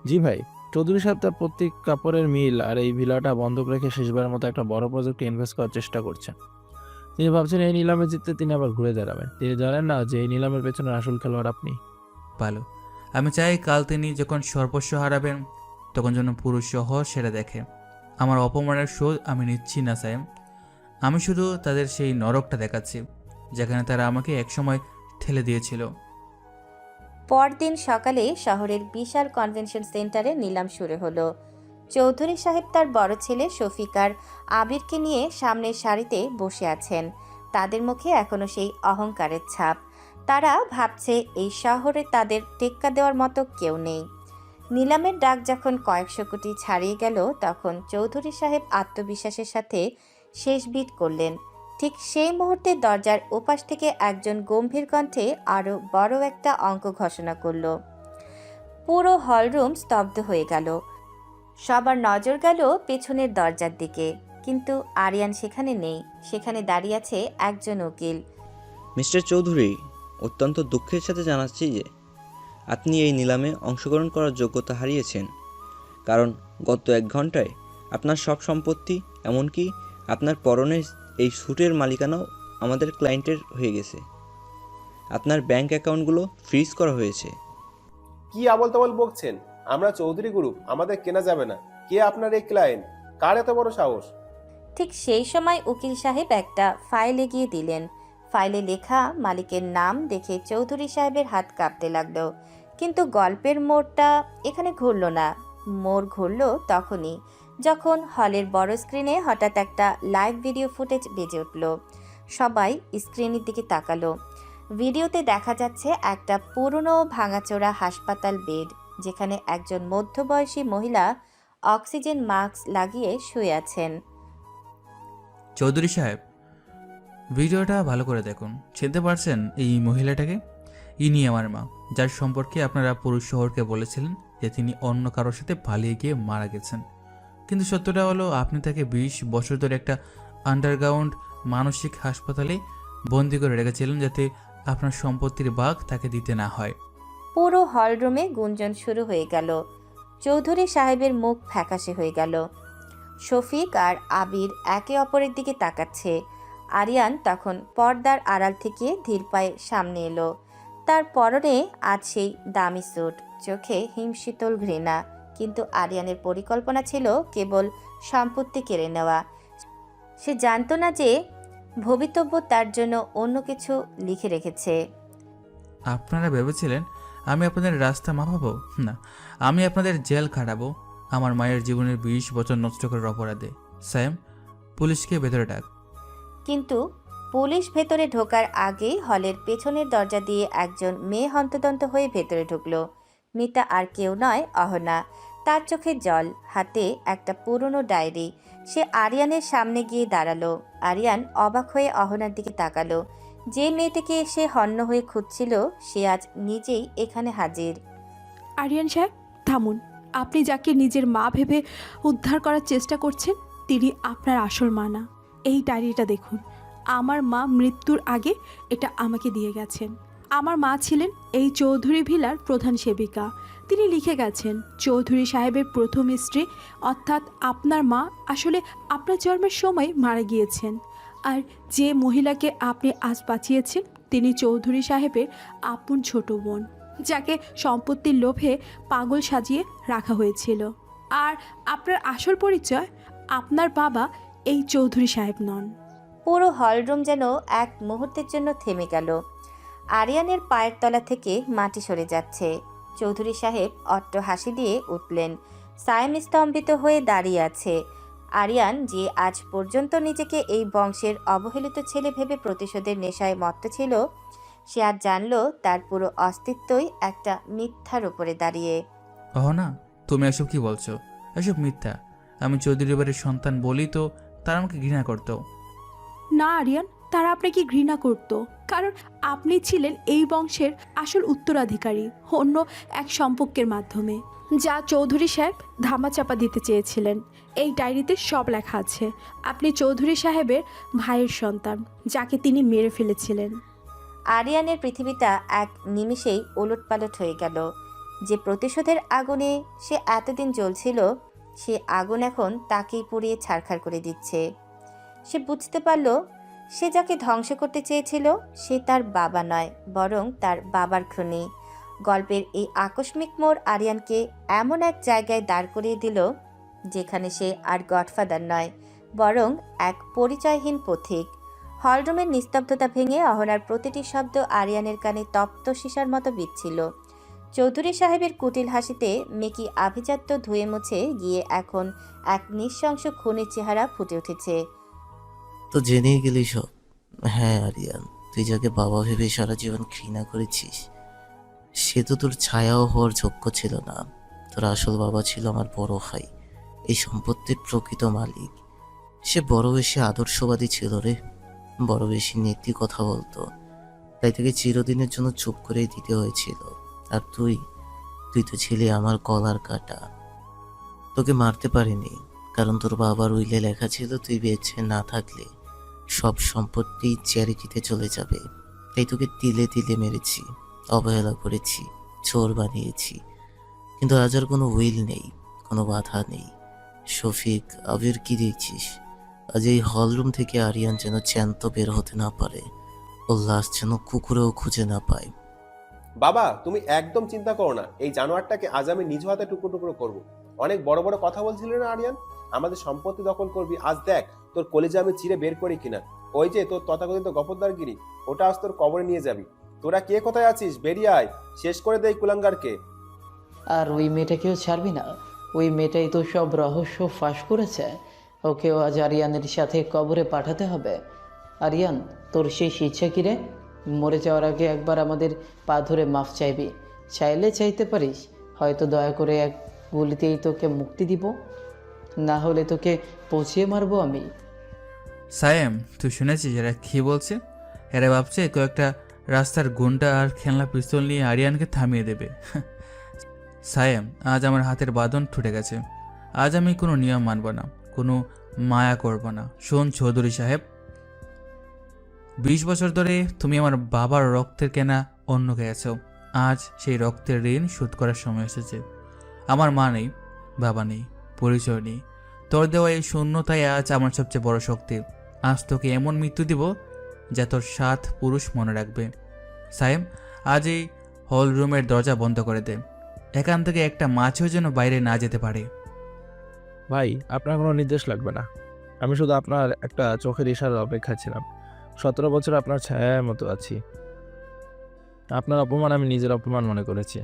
জি ভাই, চৌধুরী সাহেব তার প্রত্যেক কাপড়ের মিল আর এই ভিলাটা বন্ধক রেখে শেষবারের মতো একটা বড় প্রজেক্টে ইনভেস্ট করার চেষ্টা করছেন। তিনি ভাবছেন এই নিলামে জিততে তিনি আবার ঘুরে দাঁড়াবেন। তিনি জানেন না যে এই নিলামের পেছনের আসল খেলোয়াড় আপনি। ভালো। আমি চাই কাল তিনি যখন সর্বস্ব হারাবেন, তখন যেন পুরো শহর সেটা দেখে। আমার অপমানের শোধ আমি নিচ্ছি না সায়েম। আমি শুধু তাদের সেই নরকটা দেখাচ্ছি, যেখানে তারা আমাকে একসময় ঠেলে দিয়েছিল। পরদিন সকালে শহরের বিশাল কনভেনশন সেন্টারে নিলাম শুরু হলো। চৌধুরী সাহেব তার বড় ছেলে শফিক আর আবিরকে নিয়ে সামনের সারিতে বসে আছেন। তাদের মুখে এখনো সেই অহংকারের ছাপ। তারা ভাবছে এই শহরে তাদের টেক্কা দেওয়ার মতো কেউ নেই। নিলামের ডাক যখন কয়েকশো কোটি ছাড়িয়ে গেল, তখন চৌধুরী সাহেব আত্মবিশ্বাসের সাথে শেষ বিট করলেন। ঠিক সেই মুহূর্তে দরজার ওপাশ থেকে একজন গম্ভীর কণ্ঠে আরও বড় একটা অঙ্ক ঘোষণা করল। পুরো হলরুম স্তব্ধ হয়ে গেল। সবার নজর গেল পেছনের দরজার দিকে, কিন্তু আরিয়ান সেখানে নেই। সেখানে দাঁড়িয়ে আছে একজন উকিল। মিস্টার চৌধুরী, অত্যন্ত দুঃখের সাথে জানাচ্ছি যে আপনি এই নিলামে অংশগ্রহণ করার যোগ্যতা হারিয়েছেন, কারণ গত 1 ঘন্টায় আপনার সব সম্পত্তি, এমনকি আপনার পরনের এই স্যুটের মালিকানাও আমাদের ক্লায়েন্টের হয়ে গেছে। আপনার ব্যাংক অ্যাকাউন্টগুলো ফ্রিজ করা হয়েছে। কি আবল তাবল বকছেন? আমরা চৌধুরী গ্রুপ, আমাদের কেনা যাবে না। কে আপনার এই ক্লায়েন্ট? কার এত বড় সাহস? ঠিক সেই সময় উকিল সাহেব একটা ফাইল এগিয়ে দিলেন। ফাইলে লেখা মালিকের নাম দেখে চৌধুরী সাহেবের হাত কাঁপতে লাগলো। কিন্তু গল্পের মোড়টা এখানে ঘুরল না। মোড় ঘুরল তখনই যখন হলের বড় স্ক্রিনে হঠাৎ একটা লাইভ ভিডিও ফুটেজ বেজে উঠল। সবাই স্ক্রিনের দিকে তাকালো। ভিডিওতে দেখা যাচ্ছে একটা পুরনো ভাঙাচোরা হাসপাতাল বেড, যেখানে একজন মধ্যবয়সী মহিলা অক্সিজেন মাস্ক লাগিয়ে শুয়ে আছেন। চৌধুরী সাহেব, ভিডিওটা ভালো করে দেখুন। চিনতে পারছেন এই মহিলাটাকে? ইনি আমার মা, যার সম্পর্কে আপনারা পুরুষ শহরকে বলেছিলেন যে তিনি অন্য কারোর সাথে পালিয়ে গিয়ে মারা গেছেন। কিন্তু সত্যটা হলো আপনি তাকে 20 বছর ধরে একটা আন্ডারগ্রাউন্ড মানসিক হাসপাতালে বন্দি করে রেখেছিলেন, যাতে আপনার সম্পত্তির ভাগ তাকে দিতে না হয়। পুরো হলরুমে গুঞ্জন শুরু হয়ে গেল। চৌধুরী সাহেবের মুখ ফ্যাকাশে হয়ে গেল। শফিক আর আবির একে অপরের দিকে তাকাচ্ছে। আরিয়ান তখন পর্দার আড়াল থেকে ধীর পায়ে সামনে এলো। তার পরনে আজ সেই দামি স্যুট, চোখে হিমশীতল ঘৃণা। কিন্তু আরিয়ানের পরিকল্পনা ছিল কেবল সম্পত্তি কেড়ে নেওয়া। সে জানতো না যে ভবিতব্য তার জন্য অন্য কিছু লিখে রেখেছে। আপনারা ভেবেছিলেন আমি আপনাদের রাস্তা মাপাবো? না, আমি আপনাদের জেল খাটাবো আমার মায়ের জীবনের 20 বছর নষ্ট করার অপরাধে। স্যাম, পুলিশকে ভেতরে ডাক। কিন্তু পুলিশ ভেতরে ঢোকার আগেই হলের পেছনের দরজা দিয়ে একজন মেয়ে হন্তদন্ত হয়ে ভেতরে ঢুকলো। মিতা আর কেউ নয়, অহনা। তার চোখে জল, হাতে একটা পুরনো ডায়েরি। সে আরিয়ানের সামনে গিয়ে দাঁড়ালো। আরিয়ান অবাক হয়ে অহনার দিকে তাকালো। যে মেয়েটিকে সে হন্য হয়ে খুঁজছিল, সে আজ নিজেই এখানে হাজির। আরিয়ান সাহেব, থামুন। আপনি যাকে নিজের মা ভেবে উদ্ধার করার চেষ্টা করছেন, তিনি আপনার আসল মা না। এই ডায়েরিটা দেখুন। আমার মা মৃত্যুর আগে এটা আমাকে দিয়ে গেছেন। আমার মা ছিলেন এই চৌধুরী ভিলার প্রধান সেবিকা। তিনি লিখে গেছেন, চৌধুরী সাহেবের প্রথম স্ত্রী অর্থাৎ আপনার মা আসলে আপনার জন্মের সময় মারা গিয়েছেন। আর যে মহিলাকে আপনি আজ বাঁচিয়েছেন, তিনি চৌধুরী সাহেবের আপন ছোট বোন, যাকে সম্পত্তির লোভে পাগল সাজিয়ে রাখা হয়েছিল। আর আপনার আসল পরিচয়, আপনার বাবা এই চৌধুরী সাহেব নন। পুরো হলরুম যেন এক মুহূর্তের জন্য থেমে গেল। আরিয়ানের পায়ের তলা থেকে মাটি সরে যাচ্ছে। চৌধুরী সাহেব অট্ট হাসি দিয়ে উঠলেন। সায়েম স্তম্ভিত হয়ে দাঁড়িয়ে আছে। আরিয়ান, যে আজ পর্যন্ত নিজেকে এই বংশের অবহেলিত ছেলে ভেবে প্রতিশোধের নেশায় মত্ত ছিল, সে আজ জানল তার পুরো অস্তিত্বই একটা মিথ্যার উপরে দাঁড়িয়ে। অহনা, তুমি এসব কি বলছো? এসব মিথ্যা। আমি চৌধুরী বাড়ির সন্তান বলি তো তারা আমাকে ঘৃণা করতো। না আরিয়ান, তারা আপনাকে ঘৃণা করত, কারণ আপনি ছিলেন এই বংশের আসল উত্তরাধিকারী অন্য এক সম্পর্কের মাধ্যমে, যা চৌধুরী সাহেব ধামাচাপা দিতে চেয়েছিলেন। এই ডায়েরিতে সব লেখা আছে। আপনি চৌধুরী সাহেবের ভাইয়ের সন্তান, যাকে তিনি মেরে ফেলেছিলেন। আরিয়ানের পৃথিবীটা এক নিমিষেই ওলটপালট হয়ে গেল। যে প্রতিশোধের আগুনে সে এতদিন জ্বলছিল, সে আগুন এখন তাকেই পুড়িয়ে ছারখার করে দিচ্ছে। সে বুঝতে পারল, সে যাকে ধ্বংস করতে চেয়েছিল সে তার বাবা নয়, বরং তার বাবার খুনি। গল্পের এই আকস্মিক মোড় আরিয়ানকে এমন এক জায়গায় দাঁড় করিয়ে দিল, যেখানে সে আর গডফাদার নয়, বরং এক পরিচয়হীন পথিক। হলরুমের নিস্তব্ধতা ভেঙে অহনার প্রতিটি শব্দ আরিয়ানের কানে তপ্ত সীসার মতো বিচ্ছিল। চৌধুরী সাহেবের কুটিল হাসিতে মেকি আভিজাত্য ধুয়ে মুছে গিয়ে এখন এক নৃশংস খুনির চেহারা ফুটে উঠেছে। তো জেনেই গেলি সব? হ্যাঁ আরিয়ান, তুই যাকে বাবা ভেবে সারা জীবন ঘৃণা করেছিস, সে তো তোর ছায়াও হওয়ার যোগ্য ছিল না। তোর আসল বাবা ছিল আমার বড় ভাই, এই সম্পত্তির প্রকৃত মালিক। সে বড় বেশি আদর্শবাদী ছিল রে, বড় বেশি নীতি কথা বলতো, তাই তাকে চিরদিনের জন্য চুপ করেই দিতে হয়েছিল। আর তুই তো ছিলি আমার গলার কাটা। তোকে মারতে পারিনি, কারণ তোর বাবার উইলে লেখা ছিল তুই বেঁচে না থাকলে সব সম্পত্তি চ্যারিটিতে চলে যাবে। তাই তোকে তিলে তিলে মেরেছি, অবহেলা করেছি, চোর বানিয়েছি, কিন্তু আজ আর কোনো উইল নেই, কোনো বাধা নেই। শফিক, আবির, কি দেখছিস? আজ এই হলরুম থেকে আরিয়ান যেন চ্যান্ত বের হতে না পারে, ওর লাশ যেন কুকুরেও খুঁজে না পায়। বাবা, তুমি একদম চিন্তা করো না, এই জানোয়ারটাকে আজ আমি নিজ হাতে টুকরো টুকরো করবো। অনেক বড় বড় কথা বলছিলে না আরিয়ান, আমাদের সম্পত্তি দখল করবি। আজ দেখ তোর কলেজে আমি চিরে বের করি কিনা। ওই যে তোর তথাকথিত গফরদারগিরি, ওটা আজ তোর কবরে নিয়ে যাবি। তোরা কে কোথায় আছিস? বেরিয়ে আয়, শেষ করে দেই কুলাঙ্গারকে। আর ওই মেয়েটাকেও ছাড়বি না? ওই মেয়েটাই তো সব রহস্য ফাঁস করেছে। ওকেও আজ আরিয়ানের সাথে কবরে পাঠাতে হবে। আরিয়ান, তোর সেই ইচ্ছা কি রে? মরে যাওয়ার আগে একবার আমাদের পা ধরে মাফ চাইবি। চাইলে চাইতে পারিস, হয়তো দয়া করে এক গুলিতেই তোকে মুক্তি দিব, না হলে তোকে পচিয়ে মারবো আমি। সায়েম, তুই শুনেছিস এরা কি বলছে? এরা ভাবছে কয়েকটা রাস্তার গুন্ডা আর খেলনা পিস্তল নিয়ে আরিয়ানকে থামিয়ে দেবে। সায়েম, আজ আমার হাতের বাঁধন ছুটে গেছে। আজ আমি কোনো নিয়ম মানব না, কোনো মায়া করব না। শোন চৌধুরী সাহেব, 20 বছর ধরে তুমি আমার বাবার রক্তের কেনা অন্য খেয়েছো। আজ সেই রক্তের ঋণ শোধ করার সময় এসেছে। আমার মা নেই, বাবা নেই, পরিচয় নেই। তোর দেওয়া এই শূন্যতাই আজ আমার সবচেয়ে বড় শক্তি। আজ তোকে এমন মৃত্যু দিব যা তোর 7 পুরুষ মনে রাখবে। সায়েম, আজ এই হল রুমের দরজা বন্ধ করে দে। এখান থেকে একটা মাছও যেন বাইরে না যেতে পারে। ভাই, আপনার কোনো নির্দেশ লাগবে না। আমি শুধু আপনার একটা চোখের ইশারার অপেক্ষা ছিলাম। 17 বছর আপনার ছায়ার মতো আছি। আপনার অপমান আমি নিজের অপমান মনে করেছি।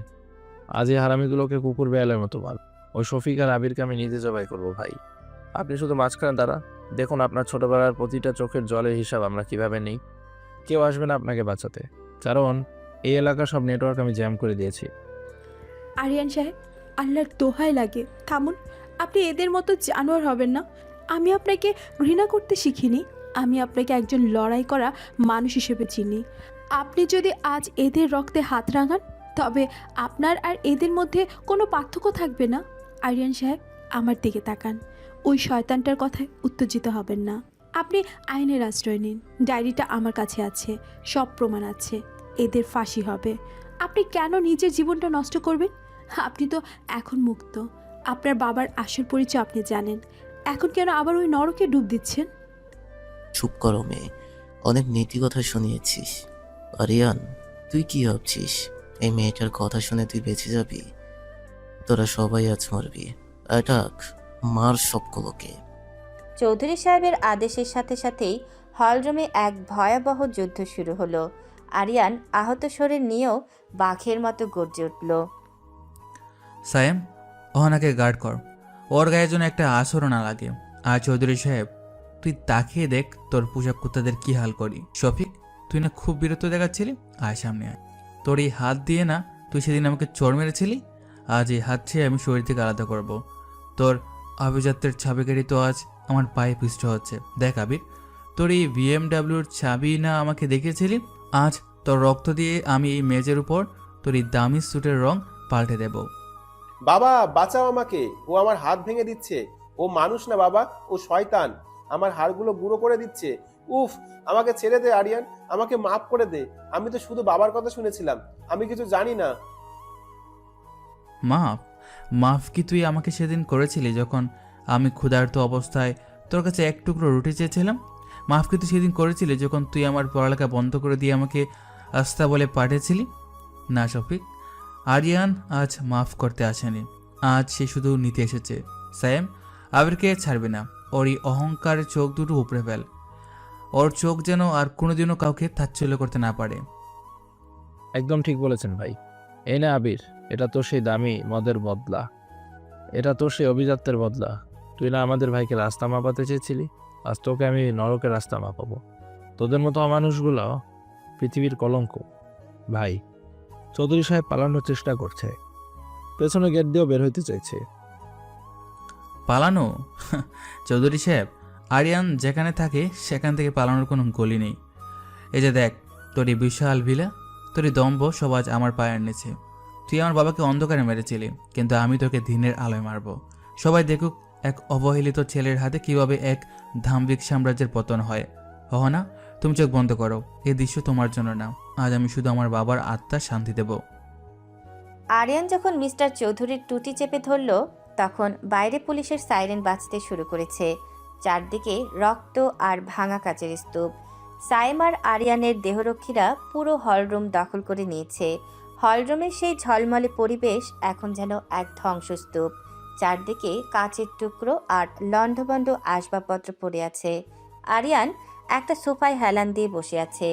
আজ এই হারামিগুলোকে কুকুর বেয়ালের মতো মার। ওই শফিক আর আবিরকে আমি নিজে জবাই করবো। ভাই, আপনি শুধু মাঝখানে দাঁড়া, দেখুন আপনার ছোটবেলার প্রতিটা চোখের জলের হিসাব আমরা কিভাবে নেই। কেউ আসবে না আপনাকে বাঁচাতে, কারণ এই এলাকার সব নেটওয়ার্ক আমি জ্যাম করে দিয়েছি। আরিয়ান সাহেব, আল্লাহর দোহাই লাগে, থামুন। আপনি এদের মতো জানোয়ার হবেন না। আমি আপনাকে ঘৃণা করতে শিখিনি, আমি আপনাকে একজন লড়াই করা মানুষ হিসেবে চিনি। আপনি যদি আজ এদের রক্তে হাত রাঙান, তবে আপনার আর এদের মধ্যে কোনো পার্থক্য থাকবে না। আরিয়ান সাহেব, আমার দিকে তাকান। ওই শয়তানটার কথায় উত্তেজিত হবেন না। আপনি আইনের আশ্রয় নিন। ডায়েরিটা আমার কাছে আছে, সব প্রমাণ আছে। এদের ফাঁসি হবে। আপনি কেন নিজের জীবনটা নষ্ট করবেন? আপনি তো এখন মুক্ত। আপনার বাবার আসল পরিচয় আপনি জানেন। এখন কেন আবার ওই নরকে ডুব দিচ্ছেন? চুপ করো মেয়ে, অনেক নীতি কথা শুনিয়েছিস। আরিয়ান, তুই কি ভাবছিস এই মেয়েটার কথা শুনে তুই বেঁচে যাবি? তোরা সবাই আজ মরবি। অ্যাটাক, মার সবগুলোকে। চৌধুরী সাহেবের আদেশের সাথে সাথেই হলরুমে এক ভয়াবহ যুদ্ধ শুরু হলো। আরিয়ান আহত শরীর নিয়েও বাঘের মতো গর্জে উঠল। সায়েম, ওনাকে গার্ড কর, ওর গায়ে যেন একটা আসরও না লাগে। আর চৌধুরী সাহেব, তুই তাকিয়ে দেখ তোর পোশাক কুত্তাদের কি হাল করি। শফিক, তুই না খুব বিরক্ত দেখাচ্ছিলি? আয় সামনে আয়। তোর এই হাত দিয়ে না তুই সেদিন আমাকে চড় মেরেছিলি, আজ এই হাত ছেড়ে আমি শরীর থেকে আলাদা করব। তোর আভিজাত্যের ছাবিকারি তো আজ আমার পায়ে পিষ্ট হচ্ছে। দেখ আবির, তোর এই বিএমডাব্লিউর চাবি না আমাকে দেখিয়েছিলি? আজ তোর রক্ত দিয়ে আমি এই মেজের উপর তোর এই দামি স্যুটের রং পাল্টে দেব। বাবা, বাঁচাও আমাকে, ও আমার হাত ভেঙে দিচ্ছে। ও মানুষ না বাবা, ও শয়তান, আমার হাড়গুলো গুঁড়ো করে দিচ্ছে। উফ, আমাকে ছেড়ে দে আরিয়ান, আমাকে মাফ করে দে। আমি তো শুধু বাবার কথা শুনেছিলাম, আমি কিছু জানি না। মাফ? মাফ কি তুই আমাকে সেদিন করেছিলি যখন আমি ক্ষুধার্ত অবস্থায় তোর কাছে এক টুকরো রুটি চেয়েছিলাম? মাফ কি তুই সেদিন করেছিলি যখন তুই আমার পড়ালেখা বন্ধ করে দিয়ে আমাকে আস্তা বলে পাঠিয়েছিলি? না শফিক, আরিয়ান আজ মাফ করতে আসেনি, আজ সে শুধু নিতে এসেছে। সায়েম, আবিরকে ছাড়বে না। ওর এই অহংকারের চোখ দুটো উপড়ে ফেল। ওর চোখ যেন আর কোনোদিনও কাউকে তাচ্ছল্য করতে না পারে। একদম ঠিক বলেছেন ভাই। এই না আবির, এটা তো সেই দামি মদের বদলা, এটা তো সেই অভিজাত্যের বদলা। তুই না আমাদের ভাইকে রাস্তা মাপাতে চেয়েছিলি, আজ তোকে আমি নরকের রাস্তা মাপাবো। তোদের মতো অমানুষগুলো পৃথিবীর কলঙ্ক। ভাই, চৌধুরী সাহেব পালানোর চেষ্টা করছে, পেছনে গেট দিয়েও বের হইতে চাইছে। পালানো? চৌধুরী সাহেব, আরিয়ান যেখানে থাকে সেখান থেকে পালানোর কোনো গলি নেই। এই যে দেখ, তোর এই বিশাল ভিলা, তোর এই দম্ভ সব আজ আমার পায়ের নিচে। তুই আমার বাবাকে অন্ধকারে মেরেছিলি, কিন্তু আমি তোকে দিনের আলোয় মারব। সবাই দেখুক এক অবহেলিত ছেলের হাতে কিভাবে এক ধাম্বিক সাম্রাজ্যের পতন হয়। না, তুমি চোখ বন্ধ করো। এই দৃশ্য তোমার জন্য না, আজ আমি শুধু আমার বাবার আত্মার শান্তি দেব। আরিয়ান যখন মিস্টার চৌধুরীর টুটি চেপে ধরল, তখন বাইরে পুলিশের সাইরেন বাজতে শুরু করেছে। চারদিকে রক্ত আর ভাঙা কাচের স্তূপ। সাইম আর আরিয়ানের দেহরক্ষীরা পুরো হলরুম দখল করে নিয়েছে। হলরুমের সেই ঝলমলে পরিবেশ এখন যেন এক ধ্বংসস্তূপ। চারদিকে কাচের টুকরো আর লণ্ডভণ্ড আসবাবপত্র পড়ে আছে। আরিয়ান একটা সোফায় হেলান দিয়ে বসে আছে।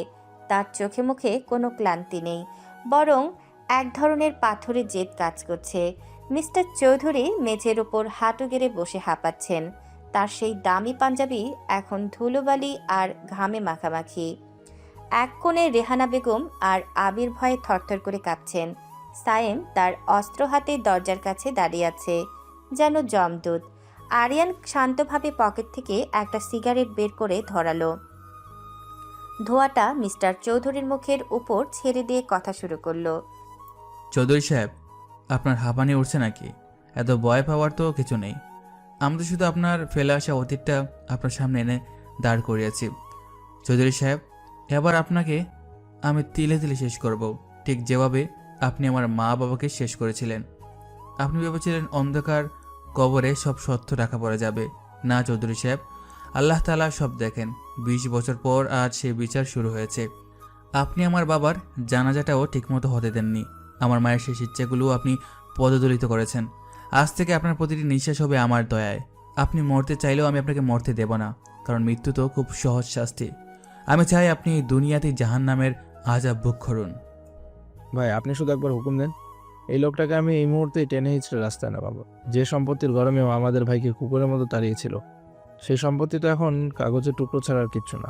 তার চোখে মুখে কোনো ক্লান্তি নেই, বরং এক ধরনের পাথরের জেদ কাজ করছে। মিস্টার চৌধুরী মেঝের ওপর হাঁটু গেড়ে বসে হাঁপাচ্ছেন। তার সেই দামি পাঞ্জাবি এখন ধুলোবালি আর ঘামে মাখামাখি। এক কোণে রেহানা বেগম আর আবির ভয়ে থরথর করে কাঁপছেন। সায়েম তার অস্ত্র হাতে দরজার কাছে দাঁড়িয়ে আছে, যেন জমদূত। আরিয়ান শান্তভাবে পকেট থেকে একটা সিগারেট বের করে ধরালো। ধোঁয়াটা মিস্টার চৌধুরীর মুখের উপর ছেড়ে দিয়ে কথা শুরু করলো। চৌধুরী সাহেব, আপনার হাঁপানি উঠছে নাকি? এত ভয় পাওয়ার তো কিছু নেই। আমি তো শুধু আপনার ফেলে আসা অতীতটা আপনার সামনে এনে দাঁড় করিয়েছি। চৌধুরী সাহেব, এবার আপনাকে আমি তিলে তিলে শেষ করব, ঠিক যেভাবে আপনি আমার মা বাবাকে শেষ করেছিলেন। আপনি ভেবেছিলেন অন্ধকার কবরে সব সত্য রাখা পড়ে যাবে। না চৌধুরী সাহেব, আল্লাহ তাআলা সব দেখেন। 20 বছর পর আজ সেই বিচার শুরু হয়েছে। আপনি আমার বাবার জানাজাটাও ঠিকমতো হতে দেননি। আমার মায়ের শেষ ইচ্ছেগুলোও আপনি পদদলিত করেছেন। আজ থেকে আপনার প্রতিটি নিঃশ্বাস হবে আমার দয়ায়। আপনি মরতে চাইলেও আমি আপনাকে মরতে দেব না, কারণ মৃত্যু তো খুব সহজ শাস্তি। আমি চাই আপনি এই দুনিয়াতেই জাহান্নামের আযাব ভোগ করুন। ভাই, আপনি শুধু একবার হুকুম দেন, এই লোকটাকে আমি এই মুহূর্তে টেনে হিচড়ে রাস্তায় নামাবো। যে সম্পত্তির গরমে আমাদের ভাইকে কুকুরের মতো তাড়িয়েছিল, সেই সম্পত্তি তো এখন কাগজের টুকরো ছাড়া আর কিচ্ছু না।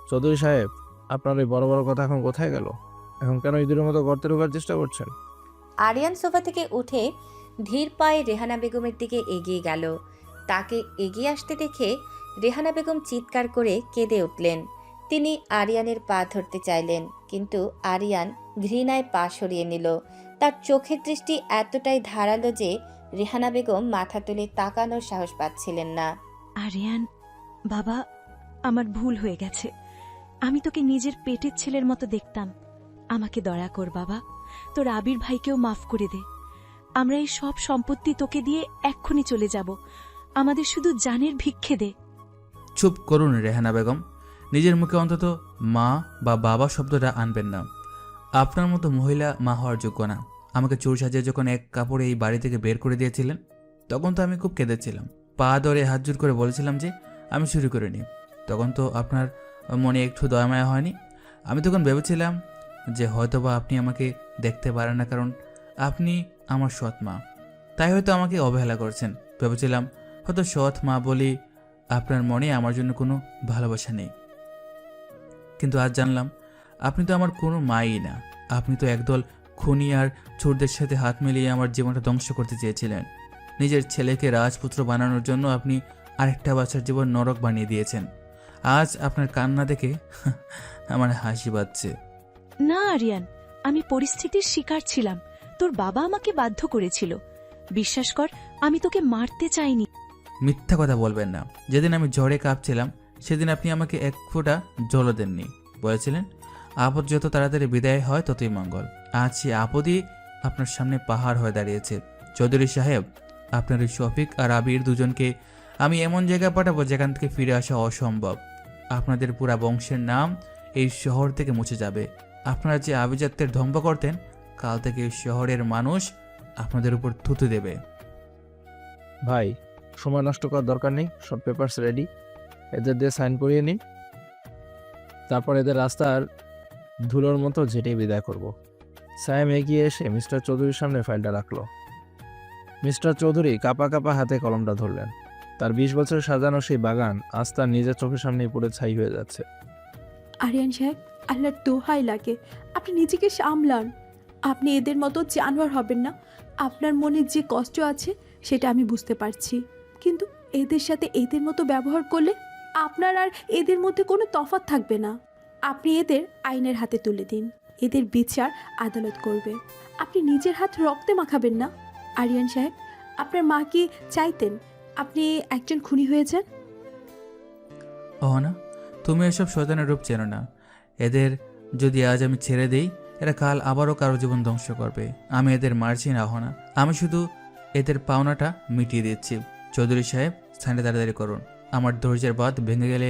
চৌধুরী সাহেব, আপনার এই বড় বড় কথা এখন কোথায় গেল? এখন কেন ইঁদুরের মতো গর্তে ঢোকার চেষ্টা করছেন? আরিয়ান সোফা থেকে উঠে ধীর পায়ে রেহানা বেগমের দিকে এগিয়ে গেল। তাকে এগিয়ে আসতে দেখে রেহানা বেগম চিৎকার করে কেঁদে উঠলেন। তিনি আরিয়ানের পা ধরতে চাইলেন, কিন্তু আরিয়ান ঘৃণায় পা সরিয়ে নিল। তার চোখের দৃষ্টি এতটাই ধারালো যে রেহানা বেগম মাথা তুলে তাকানোর সাহস পাচ্ছিলেন না। আরিয়ান, বাবা, আমার ভুল হয়ে গেছে। আমি তোকে নিজের পেটের ছেলের মতো দেখতাম। আমাকে দয়া কর বাবা, তোর আবির ভাইকেও মাফ করে দে। আমরা এই সব সম্পত্তি তোকে দিয়ে এক্ষুনি চলে যাব। আমাদের শুধু জানের ভিক্ষে দে। চুপ করুন রেহানা বেগম, নিজের মুখে অন্তত মা বা বাবা শব্দটা আনবেন না। আপনার মতো মহিলা মা হওয়ার যোগ্য না। আমাকে চোর সাজিয়ে যখন এক কাপড়ে এই বাড়ি থেকে বের করে দিয়েছিলেন, তখন তো আমি খুব কেঁদেছিলাম। পা ধরে হাত জোর করে বলেছিলাম যে আমি চুরি করিনি। তখন তো আপনার মনে একটু দয়ামায়া হয়নি? আমি তখন ভেবেছিলাম যে হয়তোবা আপনি আমাকে দেখতে পারেন না, কারণ আপনি আমার সৎ মা, তাই হয়তো আমাকে অবহেলা করছেন। ভেবেছিলাম হয়তো সৎ মা বলি আপনার মনে আমার জন্য কোনো ভালোবাসা নেই। কিন্তু আজ জানলাম আপনি তো আমার কোনো মাই না। আপনি তো একদল খুনি আর চোরদের সাথে হাত মিলিয়ে আমার জীবনটা ধ্বংস করতে চেয়েছিলেন। নিজের ছেলেকে রাজপুত্র বানানোর জন্য আপনি আরেকটা বাচ্চার জীবন নরক বানিয়ে দিয়েছেন। আজ আপনার কান্না দেখে আমার হাসি পাচ্ছে। না আরিয়ান, আমি পরিস্থিতির শিকার ছিলাম। তোর বাবা আমাকে বাধ্য করেছিল। বিশ্বাস কর, আমি তোকে মারতে চাইনি। মিথ্যা কথা বলবেন না। যেদিন আমি জ্বরে কাঁপছিলাম, সেদিন আপনি আমাকে এক ফোঁটা জলও দেননি। বলেছিলেন আপদ যত তাড়াতাড়ি বিদায় হয় ততই মঙ্গল। আজ সে আপদই আপনার সামনে পাহাড় হয়ে দাঁড়িয়েছে। চৌধুরী সাহেব, আপনার ওই শফিক আর আবির দুজনকে আমি এমন জায়গায় পাঠাবো যেখান থেকে ফিরে আসা অসম্ভব। আপনাদের পুরা বংশের নাম এই শহর থেকে মুছে যাবে। আপনারা যে আভিজাত্যের ধ্বম্ব করতেন, কাল থেকে এই শহরের মানুষ আপনাদের উপর থুতু দেবে। ভাই, সময় নষ্ট করার দরকার নেই। সব পেপারস রেডি, এদের দিয়ে সাইন করিয়ে নিন। তারপর এদের রাস্তার ধুলোর মতো ঝেঁটে বিদায় করব। সায়েম এগিয়ে এসে মিস্টার চৌধুরীর সামনে ফাইলটা রাখলো। মিস্টার চৌধুরী কাঁপা কাঁপা হাতে কলমটা ধরলেন। তার 20 বছর সাজানো সেই বাগান আজ তার নিজের চোখের সামনেই পুরো ছাই হয়ে যাচ্ছে। আরিয়ান সাহেব, আল্লাহর দোহাই লাগে, আপনি নিজেকে সামলান। আপনি এদের মতো জানোয়ার হবেন না। আপনার মনে যে কষ্ট আছে সেটা আমি বুঝতে পারছি, কিন্তু এদের সাথে এদের মতো ব্যবহার করলে আপনার আর এদের মধ্যে কোনো তফাৎ থাকবে না। আপনি এদের আইনের হাতে তুলে দিন, এদের বিচার আদালত করবে। আপনি নিজের হাত রক্তে মাখাবেন না। আরিয়ান সাহেব, আপনার মা কি চাইতেন আপনি একজন খুনি হয়ে যান? না, তুমি এসব শয়তানের রূপ চেনো না। এদের যদি আজ আমি ছেড়ে দিই, এরা কাল আবারও কারো জীবন ধ্বংস করবে। আমি এদের মারছি না হনা, আমি শুধু এদের পাওনাটা মিটিয়ে দিচ্ছি। চৌধুরী সাহেব, স্থানে তাড়াতাড়ি করুন। আমার ধৈর্যের বাঁধ ভেঙে গেলে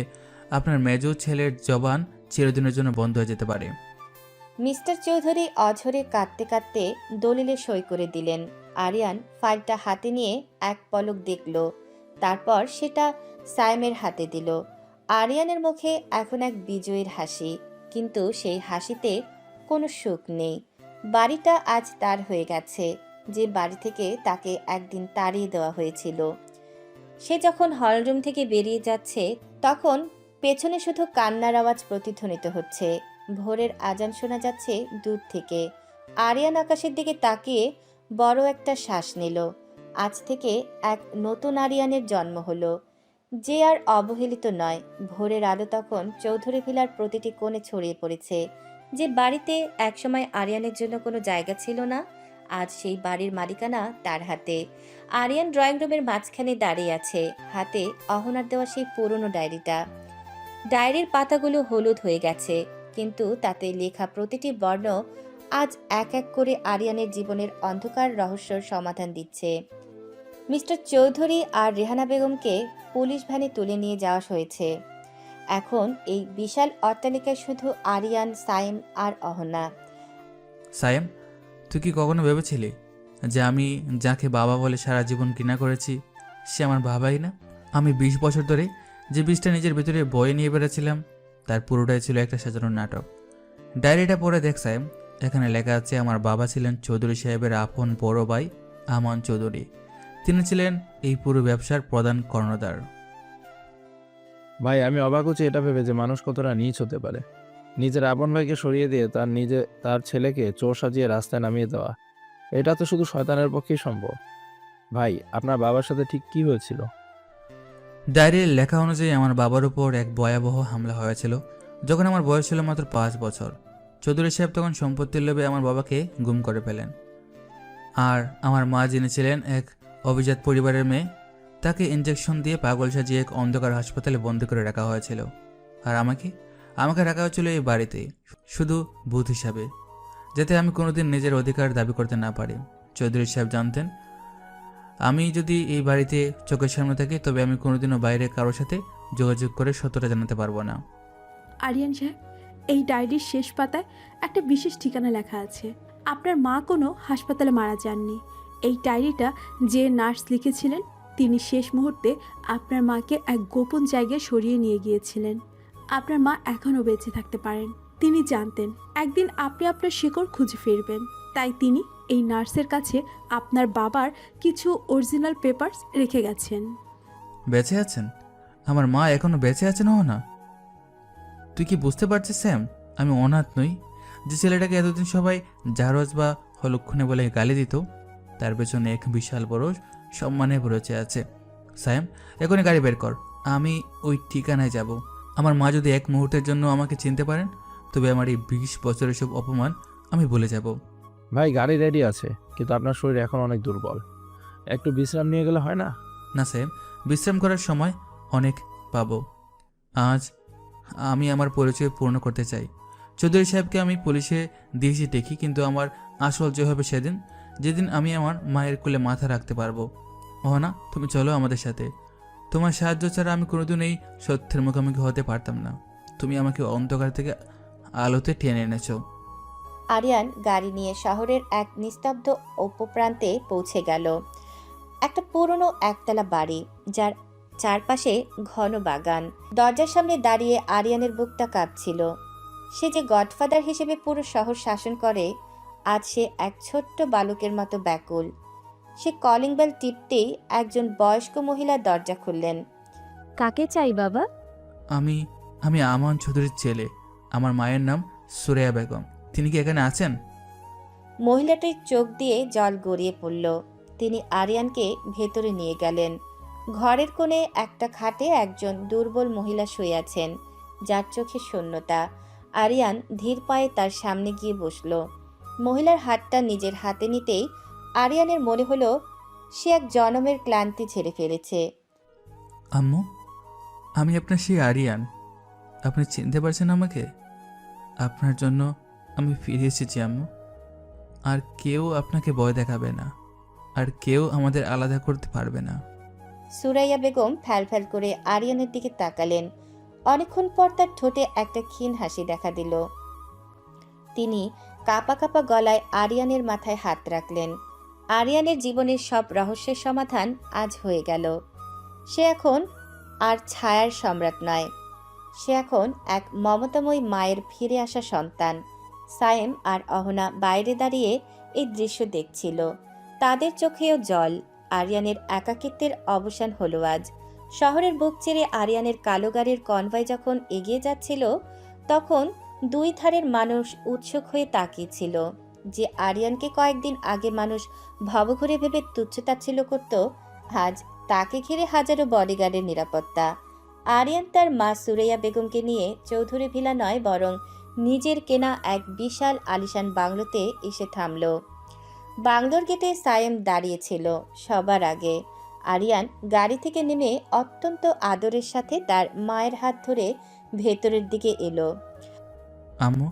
আপনার মেজো ছেলের জবান চিরদিনের জন্য বন্ধ হয়ে যেতে পারে। মিস্টার চৌধুরী অঝরে কাঁদতে কাঁদতে দলিলে সই করে দিলেন। আরিয়ান ফাইলটা হাতে নিয়ে এক পলক দেখল, তারপর সেটা সায়েমের হাতে দিল। আরিয়ানের মুখে এখন এক বিজয়ীর হাসি, কিন্তু সেই হাসিতে কোনো সুখ নেই। বাড়িটা আজ তার হয়ে গেছে, যে বাড়ি থেকে তাকে একদিন তাড়িয়ে দেওয়া হয়েছিল। সে যখন হলরুম থেকে বেরিয়ে যাচ্ছে, তখন পেছনে শুধু কান্নার আওয়াজ প্রতিধ্বনিত হচ্ছে। ভোরের আজান শোনা যাচ্ছে দূর থেকে। আরিয়ান আকাশের দিকে তাকিয়ে বড় একটা শ্বাস নিল। আজ থেকে এক নতুন আরিয়ানের জন্ম হলো, যে আর অবহেলিত নয়। ভোরের আলো তখন চৌধুরী ভিলার প্রতিটি কোণে ছড়িয়ে পড়েছে। যে বাড়িতে একসময় আরিয়ানের জন্য কোনো জায়গা ছিল না, আজ সেই বাড়ির মালিকানা তার হাতে। আরিয়ান ড্রয়িং রুমের মাঝখানে দাঁড়িয়ে আছে, হাতে অহনার দেওয়া সেই পুরনো ডায়েরিটা। ডায়েরির পাতাগুলো হলুদ হয়ে গেছে, কিন্তু তাতে লেখা প্রতিটি বর্ণ আজ এক এক করে আরিয়ানের জীবনের অন্ধকার রহস্যর সমাধান দিচ্ছে। মিস্টার চৌধুরী আর রেহানা বেগমকে পুলিশ ভ্যানে তুলে নিয়ে যাওয়া হয়েছে। এখন এই বিশাল অট্টালিকায় শুধু আরিয়ান, সাইম আর অহনা। সায়েম, তুই কি কখনো ভেবেছিলি যে আমি যাকে বাবা বলে সারা জীবন ঘৃণা করেছি, সে আমার বাবাই না? আমি 20 বছর ধরে যে বিষটা নিজের ভিতরে বয়ে নিয়ে বেড়েছিলাম, তার পুরোটাই ছিল একটা সাজানো নাটক। ডায়েরিটা পড়ে দেখ সায়েম, এখানে লেখা আছে আমার বাবা ছিলেন চৌধুরী সাহেবের আপন বড় ভাই আমান চৌধুরী। তিনি ছিলেন এই পুরো ব্যবসার প্রধান কর্ণধার। ভাই, আমি অবাক হচ্ছি এটা ভেবে যে মানুষ কতটা নীচ হতে পারে। নিজের আপন ভাইকে সরিয়ে দিয়ে তার ছেলেকে চোর সাজিয়ে রাস্তায় নামিয়ে দেওয়া, এটা তো শুধু শয়তানের পক্ষেই সম্ভব। ভাই, আপনার বাবার সাথে ঠিক কি হয়েছিল? ডায়েরির লেখা অনুযায়ী আমার বাবার উপর এক ভয়াবহ হামলা হয়েছিল যখন আমার বয়স ছিল মাত্র 5 বছর। চৌধুরী সাহেব তখন সম্পত্তির লোভে আমার বাবাকে গুম করে ফেলেন। আর আমার মা যিনি ছিলেন এক অভিজাত পরিবারের মেয়ে, তাকে ইঞ্জেকশন দিয়ে পাগল সাজিয়ে এক অন্ধকার হাসপাতালে বন্দি করে রাখা হয়েছিল। আর আমাকে রাখা হয়েছিল এই বাড়িতে শুধু ভূত হিসাবে, যাতে আমি কোনোদিন নিজের অধিকার দাবি করতে না পারি। চৌধুরী সাহেব জানতেন আমি যদি এই বাড়িতে চোখের সামনে থাকি, তবে আমি কোনোদিনও বাইরে কারোর সাথে যোগাযোগ করে সত্যটা জানাতে পারবো না। আরিয়ান সাহেব, এই ডায়েরির শেষ পাতায় একটা বিশেষ ঠিকানা লেখা আছে। আপনার মা কোনো হাসপাতালে মারা যাননি। এই ডায়েরিটা যে নার্স লিখেছিলেন, তিনি শেষ মুহূর্তে আপনার মাকে এক গোপন জায়গায় সরিয়ে নিয়ে গিয়েছিলেন। আপনার মা এখনও বেঁচে থাকতে পারেন। তিনি জানতেন একদিন আপনি আপনার শিকড় খুঁজে ফিরবেন, তাই তিনি এই নার্সের কাছে আপনার বাবার কিছু অরিজিনাল পেপারস রেখে গেছেন। বেঁচে আছেন? আমার মা এখনো বেঁচে আছেন? না, তুই কি বুঝতে পারছিস স্যাম, আমি অনাথ নই। যে ছেলেটাকে এতদিন সবাই জারজ বা হলক্ষণে বলে গালি দিত, তার পেছনে এক বিশাল বড় সম্মানে পড়েছে আছে। স্যাম, এখনই গাড়ি বের কর, আমি ওই ঠিকানায় যাব। আমার মা যদি এক মুহূর্তের জন্য আমাকে চিনতে পারেন, তবে আমার এই 20 বছরের সব অপমান আমি ভুলে যাব। ভাই, গাড়ি রেডি আছে, কিন্তু আপনার শরীর এখন অনেক দুর্বল, একটু বিশ্রাম নিয়ে গেলে হয় না? না স্যাম, বিশ্রাম করার সময় অনেক পাবো। আজ আমি আমার পরিচয় পূর্ণ করতে চাই। চৌধুরী সাহেবকে আমি পুলিশে দিয়েছি ঠিকই, কিন্তু আমার আসল জয় হবে সেদিন, যেদিন আমি আমার মায়ের কোলে মাথা রাখতে পারবো। না, তুমি চলো আমাদের সাথে। তোমার সাহায্য ছাড়া আমি কোনোদিন এই সত্যের মুখোমুখি হতে পারতাম না। তুমি আমাকে অন্ধকার থেকে আলোতে টেনে এনেছো। আরিয়ান গাড়ি নিয়ে শহরের এক নিস্তব্ধ উপপ্রান্তে পৌঁছে গেল। একটা পুরনো একতলা বাড়ি, যার চারপাশে ঘন বাগান। দরজার সামনে দাঁড়িয়ে আরিয়ানের বুকটা কাঁপছিল। সে যে গডফাদার হিসেবে পুরো শহর শাসন করে, আজ সে এক ছোট্ট বালকের মতো ব্যাকুল। সে কলিং বেল টিপতেই একজন বয়স্ক মহিলা দরজা খুললেন। কাকে চাই বাবা? আমি আমান চৌধুরীর ছেলে। আমার মায়ের নাম সুরেয়া বেগম। তিনি কি এখানে আছেন? মহিলাটির চোখ দিয়ে জল গড়িয়ে পড়ল। তিনি আরিয়ানকে ভেতরে নিয়ে গেলেন। ঘরের কোণে একটা খাটে একজন দুর্বল মহিলা শুয়ে আছেন, যার চোখে শূন্যতা। আরিয়ান ধীর পায়ে তার সামনে গিয়ে বসল। মহিলার হাতটা নিজের হাতে নিতেই আরিয়ানের মনে হলো সে এক জনমের ক্লান্তি ছেড়ে ফেলেছে। আম্মু, আমি আপনার সেই আরিয়ান। আপনি চিনতে পারছেন আমাকে? আপনার জন্য আমি ফিরে এসেছি আম্মু। আর কেউ আপনাকে ভয় দেখাবে না, আর কেউ আমাদের আলাদা করতে পারবে না। সুরাইয়া বেগম ফ্যাল করে আরিয়ানের দিকে তাকালেন। অনেকক্ষণ পর তার ঠোঁটে একটা ক্ষীণ হাসি দেখা দিল। তিনি কাঁপা কাঁপা গলায় আরিয়ানের মাথায় হাত রাখলেন। আরিয়ানের জীবনের সব রহস্যের সমাধান আজ হয়ে গেল। সে এখন আর ছায়ার সম্রাট নয়, সে এখন এক মমতাময়ী মায়ের ফিরে আসা সন্তান। সায়েম আর অহনা বাইরে দাঁড়িয়ে এই দৃশ্য দেখছিল। তাদের চোখেও জল। আরিয়ানের একাকিত্বের অবসান হলো আজ। শহরের বুক চিরে আরিয়ানের কালো গাড়ির কনভয় যখন এগিয়ে যাচ্ছিল, তখন দুই ধারের মানুষ উৎসুক হয়ে তাকিয়েছিল। যে আরিয়ানকে কয়েকদিন আগে মানুষ ভবঘুরে ভেবে তুচ্ছতাচ্ছিল্য করত, আজ তাকে ঘিরে হাজারো বডিগার্ডের নিরাপত্তা। আরিয়ান তার মা সুরাইয়া বেগমকে নিয়ে চৌধুরী ভিলা নয়, বরং নিজের কেনা এক বিশাল আলিশান বাংলোতে এসে থামল। বাংলোর গেটে সায়েম দাঁড়িয়েছিল সবার আগে। আরিয়ান গাড়ি থেকে নেমে অত্যন্ত আদরের সাথে তার মায়ের হাত ধরে ভেতরের দিকে এলো। আম্মু,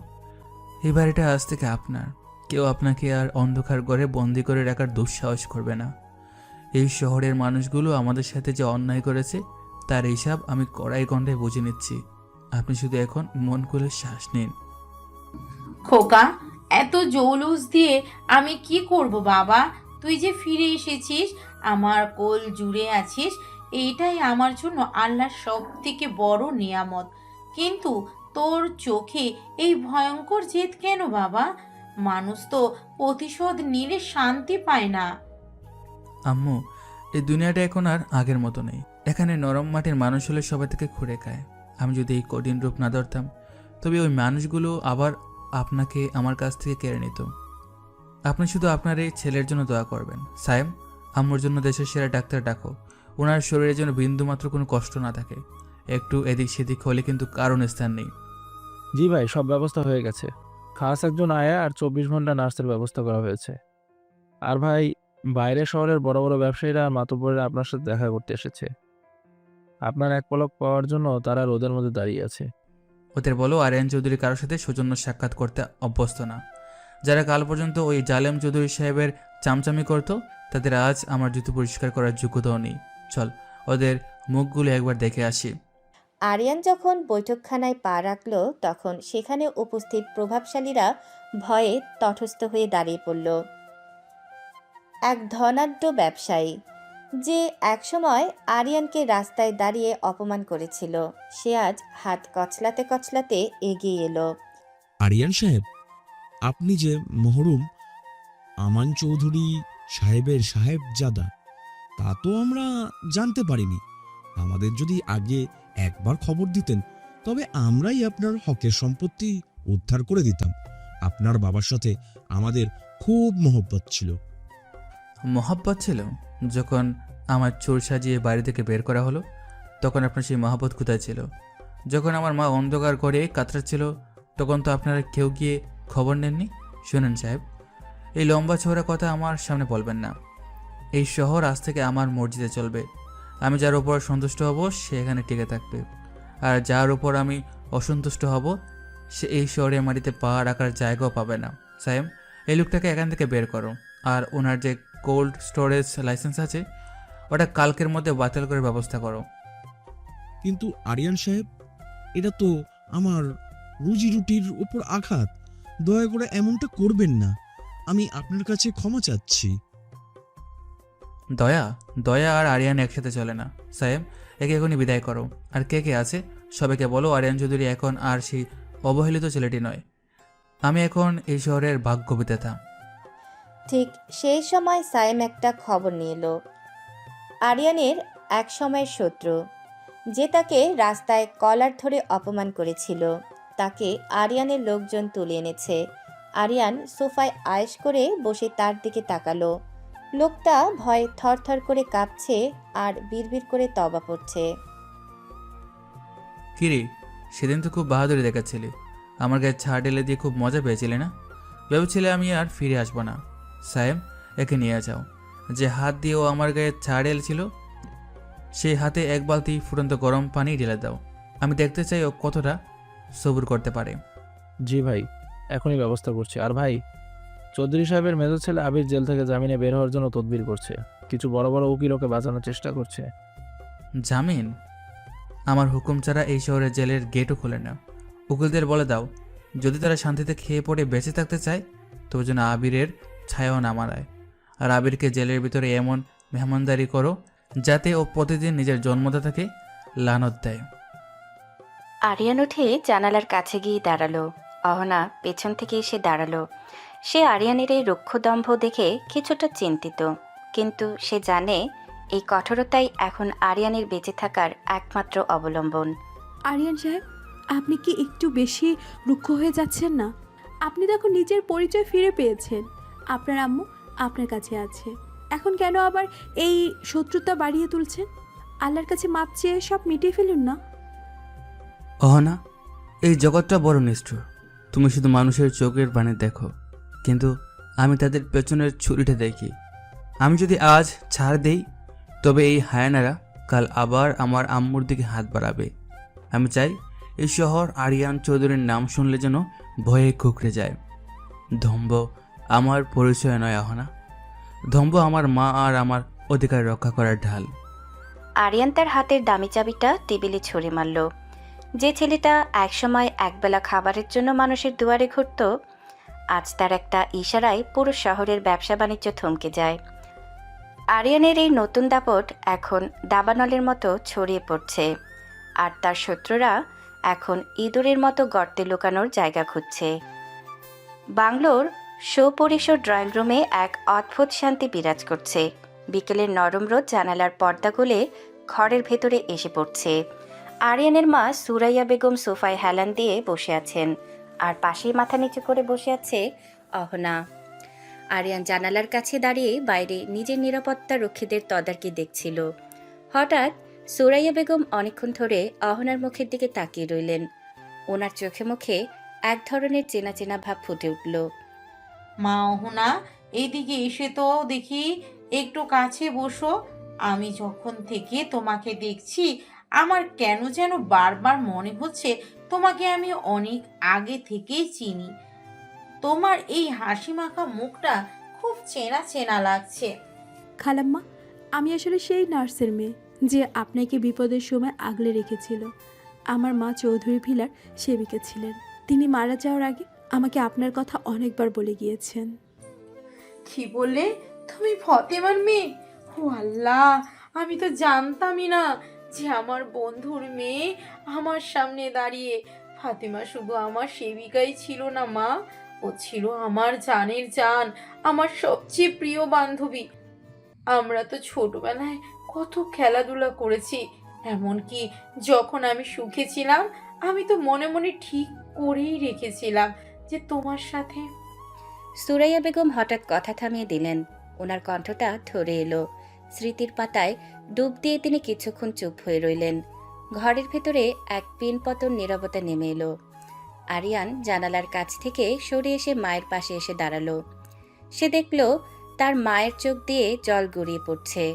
এই বাড়িটা আজ থেকে আপনার। কেউ আপনাকে আর অন্ধকার ঘরে বন্দি করে রাখার দুঃসাহস করবে না। এই শহরের মানুষগুলো আমাদের সাথে যে অন্যায় করেছে তার হিসাব আমি কড়াই গন্ডায় বুঝে নিচ্ছি। আপনি শুধু এখন মন খুলে শ্বাস নিন। খোকা, এত জৌলুস দিয়ে আমি কি করব বাবা? তুই যে ফিরে এসেছিস, আমার কোল জুড়ে আছিস, এইটাই আমার জন্য আল্লাহর সব থেকে বড় নিয়ামত। কিন্তু তোর চোখে এই ভয়ঙ্কর জেদ কেন বাবা? মানুষ তো প্রতিশোধ নিলে শান্তি পায় না। আম্মু, এই দুনিয়াটা এখন আর আগের মতো নেই। এখানে নরম মাটির মানুষ হলে সবাই থেকে খুঁড়ে খায়। আমি যদি এই কঠিন রূপ না ধরতাম, তবে ওই মানুষগুলো আবার আপনাকে আমার কাছ থেকে কেড়ে নিত। আপনি শুধু আপনার এই ছেলের জন্য দোয়া করবেন। সায়েম, আম্মুর জন্য দেশের সেরা ডাক্তার ডাকো। ওনার শরীরের জন্য বিন্দুমাত্র কোনো কষ্ট না থাকে। একটু এদিক সেদিক হলে কিন্তু কারণ স্থান নেই। জি ভাই, সব ব্যবস্থা হয়ে গেছে। খাস একজন আয়া আর 24 ঘন্টা নার্সের ব্যবস্থা করা হয়েছে। আর ভাই, বাইরে শহরের বড় বড় ব্যবসায়ীরা আর মাতব্বরেরা আপনার সাথে দেখা করতে এসেছে। আপনার এক পলক পাওয়ার জন্য তারা রোদের মধ্যে দাঁড়িয়ে আছে। ওদের বলো আরিয়ান চৌধুরী কারোর সাথে সৌজন্য সাক্ষাৎ করতে অভ্যস্ত না। যারা কাল পর্যন্ত ওই জালেম চৌধুরী সাহেবের চামচামি করত, তাদের আজ আমার জুতো পরিষ্কার করার যোগ্যতাও নেই। চল, ওদের মুখগুলো একবার দেখে আসি। আরিয়ান যখন বৈঠকখানায় পা রাখল, তখন সেখানে উপস্থিত প্রভাবশালীরা ভয়ে তটস্থ হয়ে দাঁড়িয়ে পড়ল। এক ধনাঢ্য ব্যবসায়ী, যে একসময় আরিয়ানকে রাস্তায় দাঁড়িয়ে অপমান করেছিল, সে আজ হাত কচলাতে কচলাতে এগিয়ে এলো। আরিয়ান সাহেব, আপনি যে মহরুম আমান চৌধুরী সাহেবের সাহেবজাদা, তা তো আমরা জানতে পারিনি। আমাদের যদি আগে একবার খবর দিতেন, তবে আমরাই আপনার হকের সম্পত্তি উদ্ধার করে দিতাম। আপনার বাবার সাথে আমাদের খুব মহব্বত ছিল। মহব্বত ছিল? যখন আমার চোর সাজিয়ে বাড়ি থেকে বের করা হলো, তখন আপনার সেই মহব্বত কোথায় ছিল? যখন আমার মা অন্ধকার করে কাতরাচ্ছিল, তখন তো আপনারা কেউ গিয়ে খবর নেননি। শুনেন সাহেব, এই লম্বা চওড়া কথা আমার সামনে বলবেন না। এই শহর আজ থেকে আমার মর্জিতে চলবে। আমি যার উপর সন্তুষ্ট হব সে এখানে টিকে থাকবে, আর যার উপর আমি অসন্তুষ্ট হব সে এই শহরের মাটিতে পা রাখার জায়গাও পাবে না। সাহেব, এই লোকটাকে এখান থেকে বের করো, আর ওনার যে কোল্ড স্টোরেজ লাইসেন্স আছে ওটা কালকের মধ্যে বাতিল করে ব্যবস্থা করো। কিন্তু আরিয়ান সাহেব, এটা তো আমার রুজি রুটির উপর আঘাত। দয়া করে এমনটা করবেন না। আমি আপনার কাছে ক্ষমা চাচ্ছি। দয়া? দয়া আর আরিয়ান একসাথে চলে না। সাহেব, একে এখনই বিদায় করো। আর কে কে আছে সবাইকে বলো আরিয়ান চৌধুরী এখন আর সেই অবহেলিত ছেলেটি নয়। আমি এখন এই শহরের ভাগ্য বিধাতা। ঠিক সেই সময় সায়েম একটা খবর নিয়ে এলো। আরিয়ানের এক সময়ের শত্রু, যে তাকে রাস্তায় কলার ধরে অপমান করেছিল, তাকে আরিয়ানের লোকজন তুলে এনেছে। আরিয়ান সোফায় আয়েশ করে বসে তার দিকে তাকালো। লোকটা ভয়ে থরথর করে কাঁপছে আর বিড়বিড় করে তবা পড়ছে। কিরে, সেদিন তো খুব বাহাদুরি দেখাচ্ছিলি। আমার গায়ে ছাড় ঢেলে দিয়ে খুব মজা পেয়েছিলে না? ভেবেছিলে আমি আর ফিরে আসবো না। সাহেব, একে নিয়ে যাও। যে হাত দিয়ে ও আমার গায়ে ছাড় ঢেলেছিল, সেই হাতে এক বালতি ফুটন্ত গরম পানি ঢেলে দাও। আমি দেখতে চাই ও কতটা সবুর করতে পারে। জি ভাই, এখনই ব্যবস্থা করছি। আর ভাই, চৌধুরী সাহেবের মেজর ছেলে আবির জেল থেকে জামিনে বের হওয়ার জন্য তদবির করছে। কিছু বড় বড় উকিল ওকে বাঁচানোর চেষ্টা করছে। জামিন? আমার হুকুম ছাড়া এই শহরে জেলের গেটও খোলে না। উকিলদের বলে দাও, যদি তারা শান্তিতে খেয়ে পড়ে বেঁচে থাকতে চায় তবে যেন আবিরের ছায়াও না মারায়। আর আবিরকে জেলের ভিতরে এমন মেহমানদারি করো যাতে ও প্রতিদিন নিজের জন্মদাতাকে লানত দেয়। আরিয়ান উঠে জানালার কাছে গিয়ে দাঁড়ালো। অহনা পেছন থেকে এসে দাঁড়ালো। সে আরিয়ানের এই রুক্ষদম্ভ দেখে কিছুটা চিন্তিত, কিন্তু সে জানে এই কঠোরতাই এখন আরিয়ানের বেঁচে থাকার একমাত্র অবলম্বন। আরিয়ান সাহেব, আপনি কি একটু বেশি রুক্ষ হয়ে যাচ্ছেন না? আপনি দেখো নিজের পরিচয় ফিরে পেয়েছেন। আপনার আম্মু আপনার কাছে আছে, এখন কেন আবার এই শত্রুতা বাড়িয়ে তুলছেন? আল্লাহর কাছে মাপ চেয়ে সব মিটিয়ে ফেলুন না। অহনা, এই জগৎটা বড় নিষ্ঠুর। তুমি শুধু মানুষের চোখের বাণী দেখো, কিন্তু আমি তাদের পেছনের ছুরিটা দেখি। আমি যদি আজ ছাড় দেই তবে এই হায়ানারা কাল আবার আমার আম্মুর দিকে হাত বাড়াবে। আমি চাই এই শহর আরিয়ান চৌধুরীর নাম শুনলে যেন ভয়ে কুঁকড়ে যায়। ধম্ব আমার পরিচয় নয় অহনা, ধম্ব আমার মা আর আমার অধিকার রক্ষা করার ঢাল। আরিয়ান তার হাতের দামি চাবিটা টেবিলে ছুঁড়ে মারল। যে ছেলেটা একসময় একবেলা খাবারের জন্য মানুষের দুয়ারে ঘুরত, আজ তার একটা ইশারায় পুরো শহরের ব্যবসা বাণিজ্য থমকে যায়। আরিয়ানের এই নতুন দাপট এখন দাবানলের মতো ছড়িয়ে পড়ছে, আর তার শত্রুরা এখন ইঁদুরের মতো গর্তে লুকানোর জায়গা খুঁজছে। বাংলোর সুপরিসর ড্রয়িং রুমে এক অদ্ভুত শান্তি বিরাজ করছে। বিকেলের নরম রোদ জানালার পর্দা গলে ঘরের ভেতরে এসে পড়ছে। আরিয়ানের মা সুরাইয়া বেগম সোফায় হেলান দিয়ে বসে আছেন, আর পাশেই মাথা নিচু করে বসে আছে অহনা। আরিয়ান জানালার কাছে দাঁড়িয়ে বাইরে নিজের নিরাপত্তা রক্ষীদের তদারকি দেখছিল। হঠাৎ সুরাইয়া বেগম অনেকক্ষণ ধরে অহনার মুখের দিকে তাকিয়ে রইলেন। ওনার চোখে মুখে এক ধরনের চেনা চেনা ভাব ফুটে উঠল। মা অহনা, এইদিকে এসে তো দেখি, একটু কাছে বসো। আমি যখন থেকে তোমাকে দেখছি আমার কেন যেন বারবার মনে হচ্ছে তোমাকে আমি অনেক আগে থেকেই চিনি। তোমার এই হাসি মাখা মুখটা খুব চেনা চেনা লাগছে। খালাম্মা, আমি আসলে সেই নার্সের মেয়ে যে আপনাকে বিপদের সময় আগলে রেখেছিল। আমার মা চৌধুরী ভিলার সেবিকা ছিলেন। তিনি মারা যাওয়ার আগে আমাকে আপনার কথা অনেকবার বলে গিয়েছেন। কি বললে? তুমি ফতেমার মেয়ে? ও আল্লাহ, আমি তো জানতামই না যে আমার বন্ধুর মেয়ে আমার সামনে দাঁড়িয়ে। ফাতেমা শুধু আমার সেবিকাই ছিল না মা, ও ছিল আমার জানের জান, আমার সবচেয়ে প্রিয় বান্ধবী। আমরা তো ছোটবেলায় কত খেলাধুলা করেছি, এমনকি যখন আমি সুখে ছিলাম আমি তো মনে মনে ঠিক করেই রেখেছিলাম যে তোমার সাথে। সুরাইয়া বেগম হঠাৎ কথা থামিয়ে দিলেন। ওনার কণ্ঠটা ধরে এলো। স্মৃতির পাতায় ডুব দিয়ে তিনি কিছুক্ষণ চুপ হয়ে রইলেন। ঘরের ভেতরে এক পিনপতন নীরবতা নেমে এলো। আরিয়ান জানালার কাছ থেকে সরে এসে মায়ের পাশে এসে দাঁড়ালো। সে দেখল তার মায়ের চোখ দিয়ে জল গড়িয়ে পড়ছে।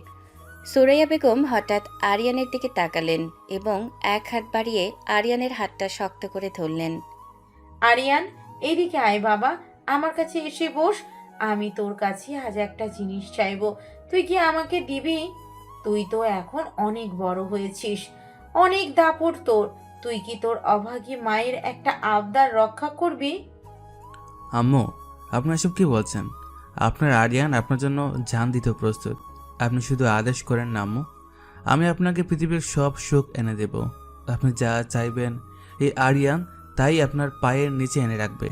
সুরাইয়া বেগম হঠাৎ আরিয়ানের দিকে তাকালেন এবং এক হাত বাড়িয়ে আরিয়ানের হাতটা শক্ত করে ধরলেন। আরিয়ান, এদিকে আয় বাবা, আমার কাছে এসে বস। আমি তোর কাছে আজ একটা জিনিস চাইবো, তুই কি আমাকে দিবি? তুই তো এখন অনেক বড় হয়েছিস, অনেক দাপট তোর। তুই কি তোর অভাগী মায়ের একটা আবদার রক্ষা করবি? আম্মু, আপনি এসব কি বলছেন? আপনার আরিয়ান আপনার জন্য জান দিতে প্রস্তুত। আপনি শুধু আদেশ করেন না আম্মু, আমি আপনাকে পৃথিবীর সব সুখ এনে দেব। আপনি যা চাইবেন এই আরিয়ান তাই আপনার পায়ের নিচে এনে রাখবে।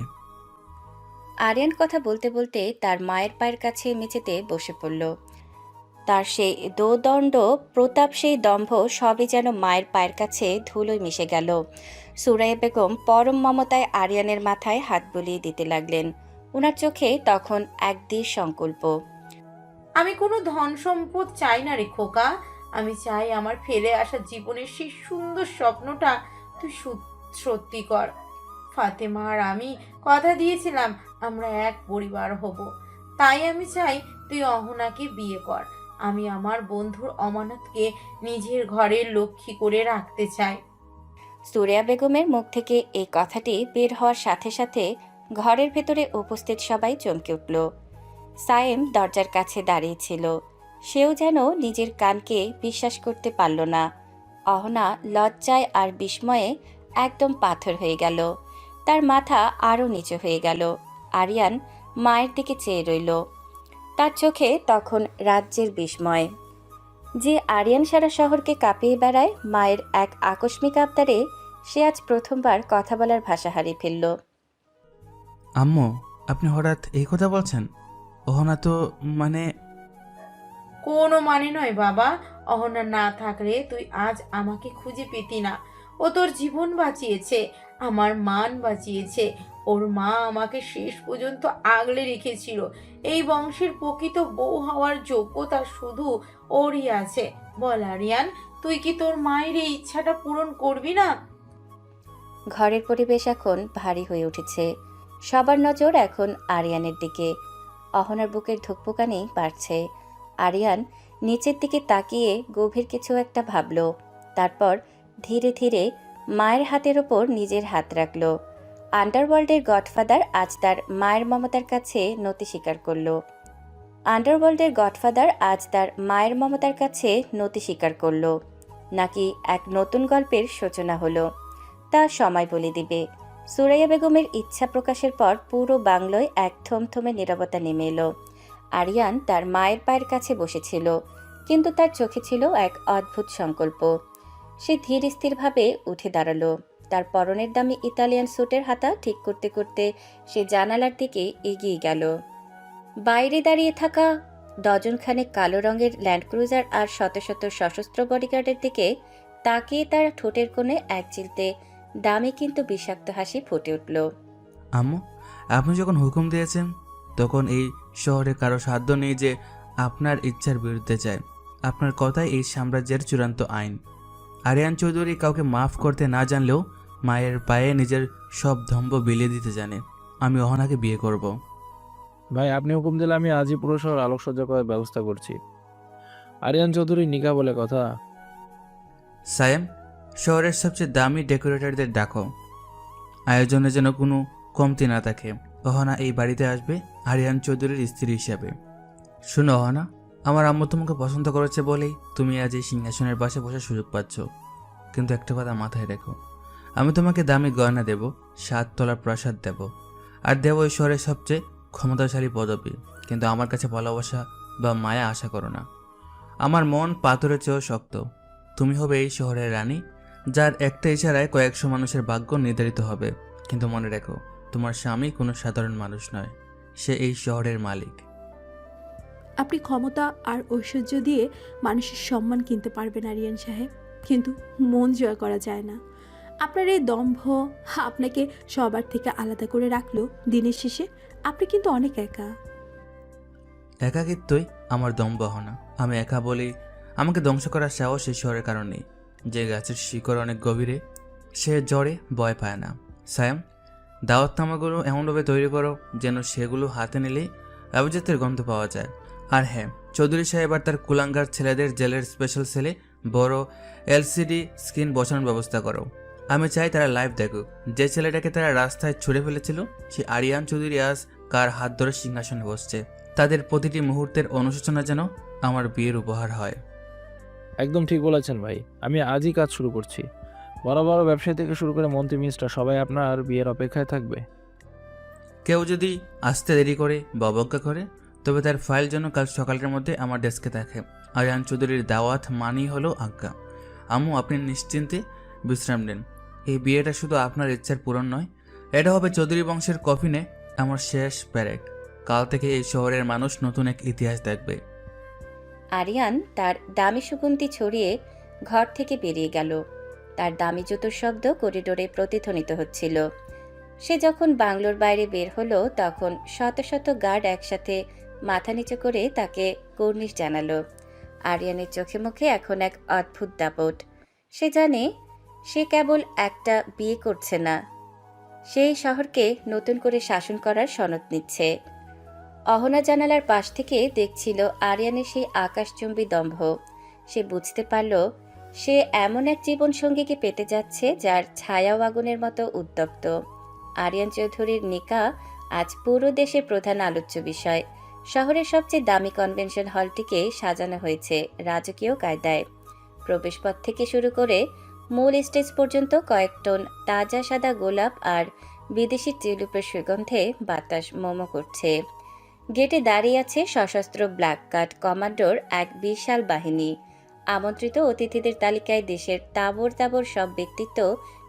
আরিয়ান কথা বলতে বলতে তার মায়ের পায়ের কাছে মেঝেতে বসে পড়ল। তার সেই দোদণ্ড প্রতাপ, সেই দম্ভ সবই যেন মায়ের পায়ের কাছে ধুলোয় মিশে গেল। সুরাইয়া বেগম পরম মমতায় আরিয়ানের মাথায় হাত বুলিয়ে দিতে লাগলেন। ওনার চোখে তখন এক দৃঢ় সংকল্প। আমি কোনো ধন সম্পদ চাই না রে খোকা, আমি চাই আমার ফেলে আসা জীবনের সেই সুন্দর স্বপ্নটা তুই সত্যি কর। ফাতেমা আর আমি কথা দিয়েছিলাম আমরা এক পরিবার হব, তাই আমি চাই তুই অহনাকে বিয়ে কর। আমি আমার বন্ধুর অমানতকে নিজের ঘরের লক্ষ্মী করে রাখতে চাই। সুরাইয়া বেগমের মুখ থেকে এই কথাটি বের হওয়ার সাথে সাথে ঘরের ভেতরে উপস্থিত সবাই চমকে উঠল। সায়েম দরজার কাছে দাঁড়িয়েছিল। সেও যেন নিজের কানকে বিশ্বাস করতে পারল না। অহনা লজ্জায় আর বিস্ময়ে একদম পাথর হয়ে গেল। তার মাথা আরও নিচু হয়ে গেল। আরিয়ান মায়ের দিকে চেয়ে রইল। তার চোখে তখন রাজ্যের বিস্ময়। যে আরিয়ান সারা শহরকে কাঁপিয়ে বেড়ায়, মায়ের এক আকস্মিক আবদারে সে আজ প্রথমবার কথা বলার ভাষা হারিয়ে ফেলল। আম্মু, আপনি হঠাৎ এই কথা বলছেন? ওহনা তো মানে কোনো মানে নয় বাবা, অহনা না থাকলে তুই আজ আমাকে খুঁজে পেতি না। ও তোর জীবন বাঁচিয়েছে, আমার মান বাঁচিয়েছে। ওর মা আমাকে শেষ পর্যন্ত আগলে রেখেছিল। এই বংশের প্রকৃত বউ হওয়ার যোগ্যতা শুধু ওরই আছে। বল আরিয়ান, তুই কি তোর মায়ের এই ইচ্ছাটা পূরণ করবি না? ঘরের পরিবেশ এখন ভারী হয়ে উঠেছে। সবার নজর এখন আরিয়ানের দিকে। অহনার বুকের ধুকপুকানি বাড়ছে। আরিয়ান নিচের দিকে তাকিয়ে গভীর কিছু একটা ভাবল। তারপর ধীরে ধীরে মায়ের হাতের ওপর নিজের হাত রাখল। আন্ডারওয়ার্ল্ডের গডফাদার আজ তার মায়ের মমতার কাছে নতি স্বীকার করল। নতি স্বীকার করল নাকি এক নতুন গল্পের সূচনা হলো, তা সময় বলে দিবে। সুরাইয়া বেগমের ইচ্ছা প্রকাশের পর পুরো বাংলায় এক থমথমে নীরবতা নেমে এলো। আরিয়ান তার মায়ের পায়ের কাছে বসেছিল, কিন্তু তার চোখে ছিল এক অদ্ভুত সংকল্প। সে ধীর স্থিরভাবে উঠে দাঁড়ালো। তার পরনের দামি ইতালিয়ান স্যুটের হাতা ঠিক করতে করতে সে জানালার দিকে এগিয়ে গেল। বাইরে দাঁড়িয়ে থাকা ডজনখানেক কালো রঙের ল্যান্ডক্রুজার আর শত শত সশস্ত্র বডিগার্ডের দিকে তাকিয়ে তার ঠোঁটের কোণে এক চিলতে দামি কিন্তু বিষাক্ত হাসি ফুটে উঠল। আম্মু, আপনি যখন হুকুম দিয়েছেন তখন এই শহরে কারো সাধ্য নেই যে আপনার ইচ্ছার বিরুদ্ধে যায়। আপনার কথাই এই সাম্রাজ্যের চূড়ান্ত আইন। আরিয়ান চৌধুরী কাউকে মাফ করতে না জানলেও মায়ের পায়ে নিজের সব ধম্ব বিলিয়ে দিতে জানে। আমি অহনাকে বিয়ে করব। ভাই, আপনি হুকুম দিলে আমি আজই পুরো শহর আলোকসজ্জা করার ব্যবস্থা করছি। আরিয়ান চৌধুরী নিকা বলে কথা। সায়েম, শহরের সবচেয়ে দামি ডেকোরেটরদের ডাকো। আয়োজনে যেন কোনো কমতি না থাকে। অহনা এই বাড়িতে আসবে আরিয়ান চৌধুরীর স্ত্রী হিসাবে। শুনো অহনা, আমার আম্মু তোমাকে পছন্দ করেছে বলেই তুমি আজ এই সিংহাসনের পাশে বসার সুযোগ পাচ্ছ। কিন্তু একটা কথা মাথায় রেখো, আমি তোমাকে দামি গয়না দেব, 7 তলার প্রাসাদ দেব, আর দেব এই শহরের সবচেয়ে ক্ষমতাশালী পদবী। কিন্তু আমার কাছে ভালোবাসা বা মায়া আশা করো না। আমার মন পাথরের চেয়েও শক্ত। তুমি হবে এই শহরের রানী, যার একটা ইশারায় কয়েকশো মানুষের ভাগ্য নির্ধারিত হবে। কিন্তু মনে রেখো, তোমার স্বামী কোনো সাধারণ মানুষ নয়, সে এই শহরের মালিক। আপনি ক্ষমতা আর ঐশ্বর্য দিয়ে মানুষের সম্মান কিনতে পারবেন আরিয়ান সাহেব, কিন্তু মন জয় করা যায় না। আপনার এই দম্ভ আপনাকে সবার থেকে আলাদা করে রাখলো। দিনের শেষে আপনি কিন্তু অনেক একা। একাকিত্বই আমার দম্বহনা। আমি একা বলি আমাকে ধ্বংস করার সাহস এই শহরের কারণে। যে গাছের শিকড় অনেক গভীরে, সে জ্বরে ভয় পায় না। সায়াম, দাওয়াতনামাগুলো এমনভাবে তৈরি করো যেন সেগুলো হাতে নিলে আভিজাত্যের গন্ধ পাওয়া যায়। আর হ্যাঁ, চৌধুরী সাহেব আর তার কুলাঙ্গার ছেলেদের জেলের স্পেশাল সেলে বড় এলসিডি স্ক্রিন বসানোর ব্যবস্থা করো। আমি চাই তারা লাইভ দেখুক যে ছেলেটাকে তারা রাস্তায় ছুড়ে ফেলেছিল সে আরিয়ান চৌধুরী আজ কার হাত ধরে সিংহাসনে বসছে। তাদের প্রতিটি মুহূর্তের অনুশোচনা যেন আমার বিয়ের উপহার হয়। একদম ঠিক বলেছেন ভাই, আমি আজই কাজ শুরু করছি। বড় বড় ব্যবসায়ী থেকে শুরু করে মন্ত্রী মিনিস্টার সবাই আপনার বিয়ের অপেক্ষায় থাকবে। কেউ যদি আসতে দেরি করে বা অবজ্ঞা করে, তবে তার ফাইল যেন কাল সকালের মধ্যে আমার ডেস্কে থাকে। আরিয়ান চৌধুরীর দাওয়াত মানেই হলো আজ্ঞা। আম্মু, আপনি নিশ্চিন্তে বিশ্রাম নেন। এই বিয়েটা শুধু আপনার ইচ্ছার পূরণ নয়, এটা হবে চৌধুরী বংশের কফিনে আমার শেষ প্যারেড। কাল থেকে এই শহরের মানুষ নতুন এক ইতিহাস দেখবে। আরিয়ান তার দামি সুগন্ধি ছড়িয়ে ঘর থেকে বেরিয়ে গেল। তার দামি জুতোর শব্দ করিডোরে প্রতিধ্বনিত হচ্ছিল। সে যখন বাংলোর বাইরে বের হলো তখন শত শত গার্ড একসাথে মাথা নিচু করে তাকে কর্নিশ জানালো। আরিয়ানের চোখে মুখে এখন এক অদ্ভুত দাপট। সে জানে সে কেবল একটা বিয়ে করছে না, সেই শহরকে নতুন করে শাসন করার সনদ নিচ্ছে। অহনা জানালার পাশ থেকে দেখছিল আরিয়ানের সেই আকাশচুম্বী দম্ভ। সে বুঝতে পারল সে এমন এক জীবনসঙ্গীকে পেতে যাচ্ছে যার ছায়াও আগুনের মতো উত্তপ্ত। আরিয়ান চৌধুরীর নিকা আজ পুরো দেশের প্রধান আলোচ্য বিষয়। শহরের সবচেয়ে দামি কনভেনশন হলটিকে সাজানো হয়েছে রাজকীয় কায়দায়। প্রবেশপথ থেকে শুরু করে মূল স্টেজ পর্যন্ত কয়েক টন তাজা সাদা গোলাপ আর বিদেশি টিউলিপের সুগন্ধে বাতাস মোমো করছে। গেটে দাঁড়িয়ে আছে সশস্ত্র ব্ল্যাক কার্ড কমান্ডোর এক বিশাল বাহিনী। আমন্ত্রিত অতিথিদের তালিকায় দেশের তাবর তাবর সব ব্যক্তিত্ব,